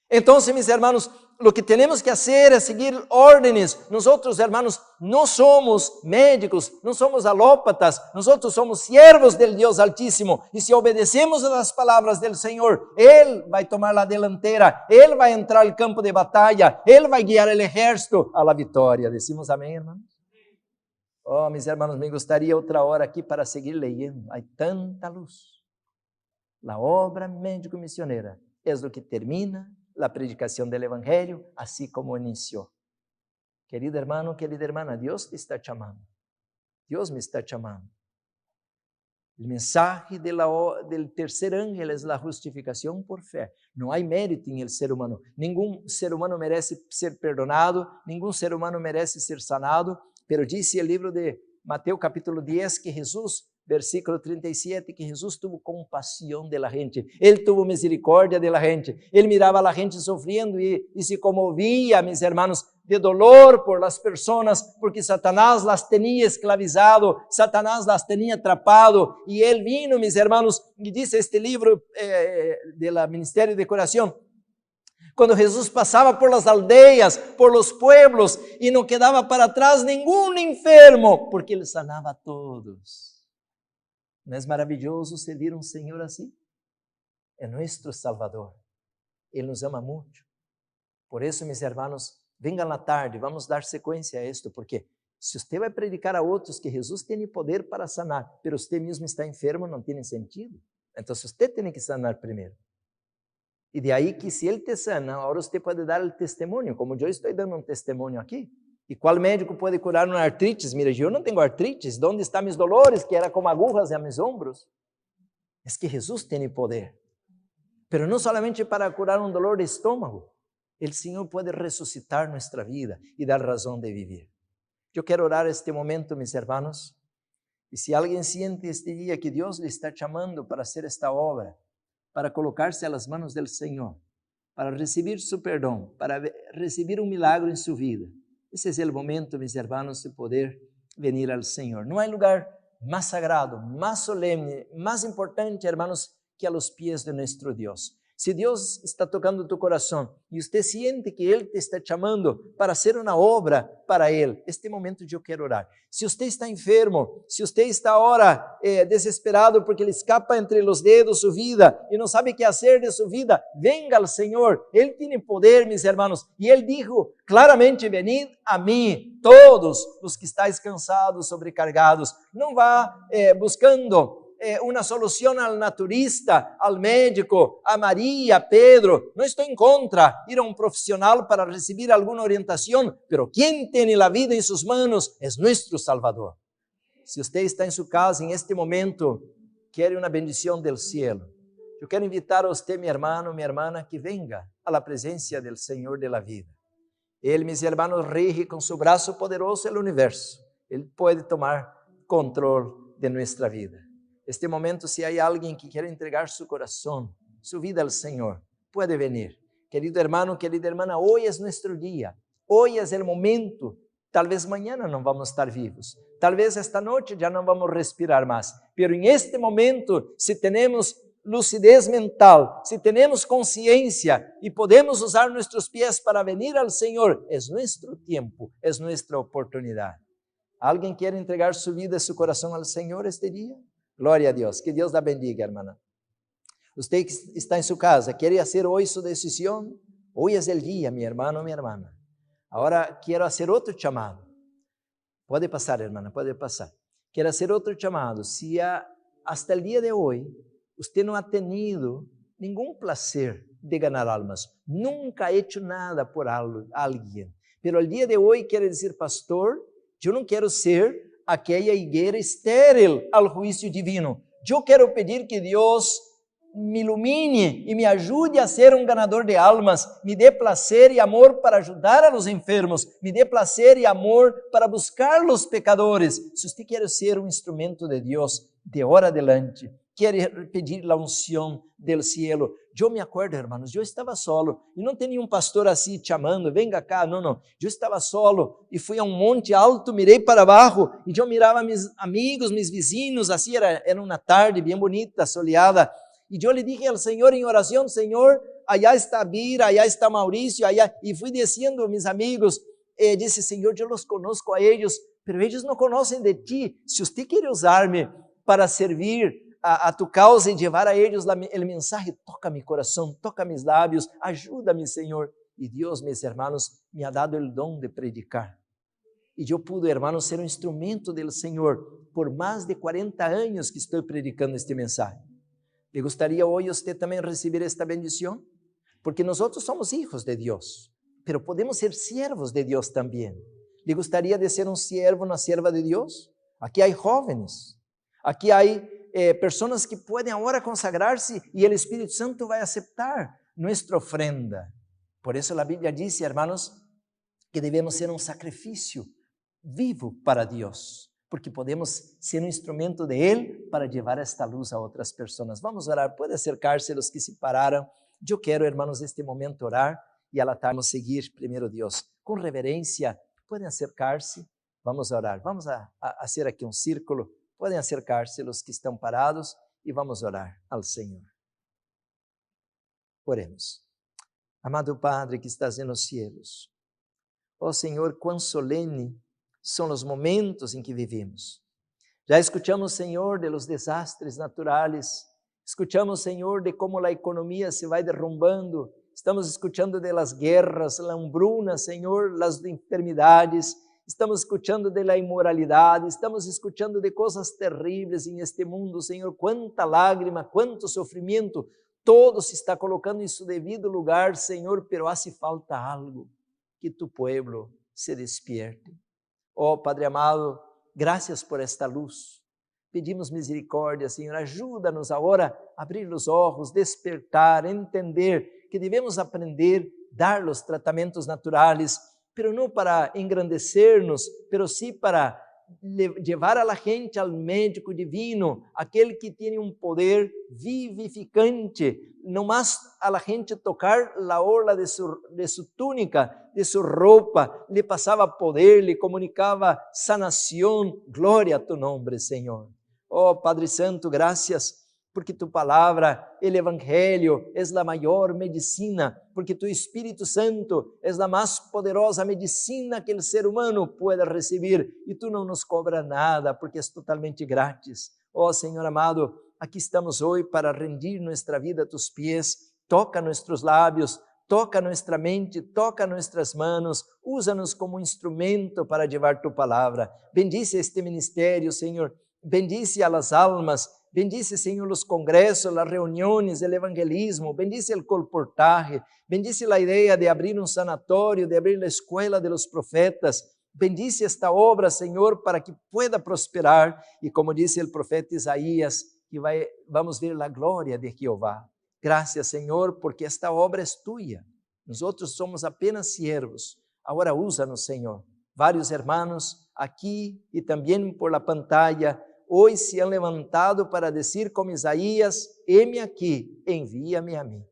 Speaker 1: Então, meus hermanos, o que temos que fazer é seguir órdenes. Nós, hermanos, não somos médicos, não somos alópatas, nós somos siervos del Deus Altíssimo. E se obedecemos às palavras do Senhor, Ele vai tomar a delantera, Ele vai entrar no campo de batalha, Ele vai guiar o exército à vitória. Decimos amém, hermanos? Oh, meus hermanos, me gostaria outra hora aqui para seguir leyendo. Há tanta luz. A obra médico-missioneira é o que termina a predicação do Evangelho, assim como iniciou. Querido hermano, querida hermana, Deus te está chamando. Deus me está chamando. O mensaje del tercer ángel é a justificação por fé. Não há mérito em el ser humano. Nenhum ser humano merece ser perdonado, nenhum ser humano merece ser sanado, pero disse o livro de Mateus capítulo 10 que Jesus, versículo 37, que Jesus tuvo compaixão de la gente, Ele tuvo misericórdia de la gente, Ele mirava a la gente sofrendo e se comovia, meus hermanos, de dolor por las personas, porque Satanás las tenía esclavizado, Satanás las tenía atrapado, e Ele vino, meus hermanos, e disse este livro do Ministério de Curação, quando Jesus passava por las aldeias, por los pueblos, e não quedava para trás nenhum enfermo, porque Ele sanava a todos. Não é maravilhoso servir um Senhor assim? É nosso Salvador. Ele nos ama muito. Por isso, meus hermanos, venham na tarde, vamos dar sequência a isto, porque se você vai predicar a outros que Jesus tem poder para sanar, mas você mesmo está enfermo, não tem sentido. Então, você tem que sanar primeiro. E de aí que se Ele te sana, agora você pode dar o testemunho, como eu estou dando um testemunho aqui. E qual médico pode curar uma artrite? Mira, eu não tenho artrites. Onde estão meus dolores, que era como agujas em meus ombros? É que Jesus tem poder. Pero não somente para curar um dolor de estômago. O Senhor pode ressuscitar nossa vida e dar razão de viver. Eu quero orar este momento, meus hermanos. E se alguém sente este dia que Deus lhe está chamando para fazer esta obra, para colocar-se às mãos do Senhor, para receber su perdão, para receber um milagre em sua vida, esse é o momento, meus hermanos, de poder venir ao Senhor. Não há lugar mais sagrado, mais solene, mais importante, hermanos, que a los pies de nosso Deus. Se Deus está tocando tu coração e você sente que Ele te está chamando para fazer uma obra para Ele, este momento eu quero orar. Se você está enfermo, se você está agora desesperado porque Ele escapa entre os dedos sua vida e não sabe o que fazer de sua vida, venga ao Senhor. Ele tem poder, meus hermanos, e Ele disse claramente: venid a mim, todos os que estáis cansados, sobrecargados. Não vá buscando una solución al naturista, al médico, a María, a Pedro. No estoy en contra de ir a un profesional para recibir alguna orientación, pero quien tiene la vida en sus manos es nuestro Salvador. Si usted está en su casa en este momento, quiere una bendición del cielo, yo quiero invitar a usted, mi hermano, mi hermana, que venga a la presencia del Señor de la vida. Él, mis hermanos, rige con su brazo poderoso el universo. Él puede tomar control de nuestra vida. Este momento, si hay alguien que quiere entregar su corazón, su vida al Señor, puede venir. Querido hermano, querida hermana, hoy es nuestro día. Hoy es el momento. Tal vez mañana no vamos a estar vivos. Tal vez esta noche ya no vamos a respirar más. Pero en este momento, si tenemos lucidez mental, si tenemos conciencia y podemos usar nuestros pies para venir al Señor, es nuestro tiempo, es nuestra oportunidad. ¿Alguien quiere entregar su vida y su corazón al Señor este día? Gloria a Dios, que Dios la bendiga, hermana. Usted que está en su casa, ¿quiere hacer hoy su decisión? Hoy es el día, mi hermano, mi hermana. Ahora quiero hacer otro llamado. Puede pasar, hermana, puede pasar. Quiero hacer otro llamado. Si hasta el día de hoy usted no ha tenido ningún placer de ganar almas, nunca ha hecho nada por alguien, pero el día de hoy quiere decir, pastor, yo no quiero ser aquella higuera estéril al juicio divino. Yo quiero pedir que Dios me ilumine y me ayude a ser un ganador de almas, me dé placer y amor para ayudar a los enfermos, me dé placer y amor para buscar los pecadores. Si usted quiere ser un instrumento de Dios, de ahora adelante, quiere pedir la unción del cielo. Yo me acuerdo, hermanos, yo estaba solo y no tenía un pastor así chamando, venga acá, no. Yo estaba solo y fui a un monte alto, mirei para abajo y yo miraba a mis amigos, mis vecinos, así era una tarde bien bonita, soleada. Y yo le dije al Señor en oración, Señor, allá está Bira, allá está Mauricio, allá. Y fui diciendo a mis amigos, disse, Señor, yo los conozco a ellos, pero ellos no conocen de ti. Si usted quiere usarme para servir a tu causa y llevar a ellos el mensaje, toca mi corazón, toca mis labios, ayúdame, Señor. Y Dios, mis hermanos, me ha dado el don de predicar. Y yo pude, hermanos, ser un instrumento del Señor por más de 40 años que estoy predicando este mensaje. ¿Le gustaría hoy usted también recibir esta bendición? Porque nosotros somos hijos de Dios, pero podemos ser siervos de Dios también. ¿Le gustaría de ser un siervo, una sierva de Dios? Aquí hay jóvenes, aquí hay personas que pueden ahora consagrarse y el Espíritu Santo va a aceptar nuestra ofrenda. Por eso la Biblia dice, hermanos, que debemos ser un sacrificio vivo para Dios, porque podemos ser un instrumento de Él para llevar esta luz a otras personas. Vamos a orar, puede acercarse los que se pararon. Yo quiero, hermanos, este momento orar y a la tarde vamos a seguir primero Dios. Con reverencia, pueden acercarse, vamos a orar. Vamos a hacer aquí un círculo, pueden acercarse los que están parados y vamos a orar al Señor. Oremos. Amado Padre que estás en los cielos, oh Señor, cuán solene son los momentos en que vivimos. Ya escuchamos, Señor, de los desastres naturales, escuchamos, Señor, de cómo la economía se va derrumbando, estamos escuchando de las guerras, la hambruna, Señor, las enfermedades, estamos escuchando de la inmoralidad, estamos escuchando de cosas terribles en este mundo, Señor, cuánta lágrima, cuánto sufrimiento, todo se está colocando en su debido lugar, Señor, pero hace falta algo, que tu pueblo se despierte. Oh Padre amado, gracias por esta luz. Pedimos misericórdia, Senhor, ajuda-nos agora a abrir os olhos, despertar, entender que devemos aprender, dar os tratamentos naturais, pero não para engrandecer-nos, pero sim para levar a la gente al médico divino, aquele que tem um poder vivificante, não mais a la gente tocar la orla de su túnica, de su ropa, le passava poder, le comunicava sanação. Glória a tu nome, Senhor. Oh Padre Santo, gracias, porque tu palavra, el Evangelho, é a maior medicina, porque tu Espírito Santo é a mais poderosa medicina que o ser humano pueda receber, e tu não nos cobra nada, porque é totalmente grátis. Oh Senhor amado, aqui estamos hoje para rendir nossa vida a tus pies. Toca nossos lábios, toca nossa mente, toca nossas manos, usa-nos como instrumento para levar tu palavra. Bendice este ministério, Senhor. Bendice a las almas, bendice, Senhor, os congressos, as reuniões, o evangelismo, bendice o colportaje, bendice a ideia de abrir um sanatório, de abrir a escola de los profetas, bendice esta obra, Senhor, para que pueda prosperar, e como disse o profeta Isaías, que vamos ver a glória de Jeová. Graças, Senhor, porque esta obra é tua. Nós somos apenas siervos. Agora usa-nos, Senhor. Vários hermanos aqui e também por la pantalla hoje se han levantado para dizer como Isaías: heme aqui, envia-me a mim.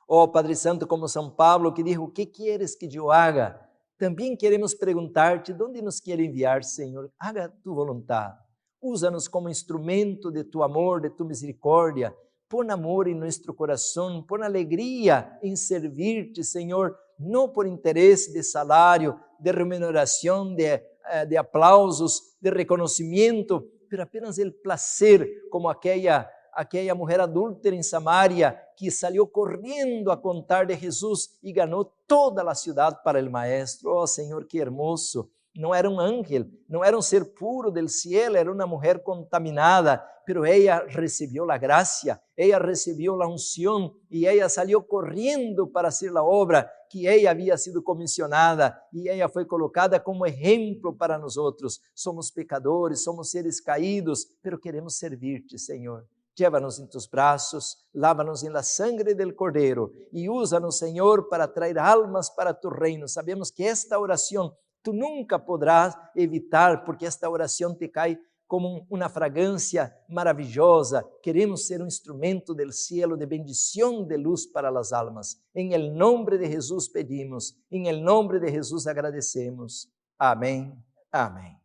Speaker 1: Oh Padre Santo, como São Pablo que dijo: ¿qué quieres que eu haga? Também queremos perguntar-te: ¿dónde nos quer enviar, Senhor? Haga tu voluntad. Usa-nos como instrumento de tu amor, de tu misericórdia. Pon amor em nosso coração, pon alegria em servir-te, Senhor, não por interesse de salário, de remuneração, de aplausos, de reconhecimento, mas apenas o placer, como aquela mulher adúltera em Samaria, que saiu correndo a contar de Jesus e ganhou toda a cidade para o Maestro. Oh Senhor, que hermoso! Não era um ángel, não era um ser puro del cielo, era uma mulher contaminada, pero ella recebeu a graça, ella recebeu a unção e ella saiu correndo para fazer a obra que ella havia sido comissionada e ella foi colocada como exemplo para nós outros. Somos pecadores, somos seres caídos, pero queremos servir-te, Senhor. Llévanos em tus braços, lava-nos em la sangre del Cordeiro e usa-nos, Senhor, para trazer almas para tu reino. Sabemos que esta oração tu nunca podrás evitar, porque esta oração te cai como uma fragrância maravilhosa. Queremos ser um instrumento del cielo de bendição, de luz para as almas. Em el nombre de Jesus pedimos, em el nombre de Jesus agradecemos. Amém. Amém.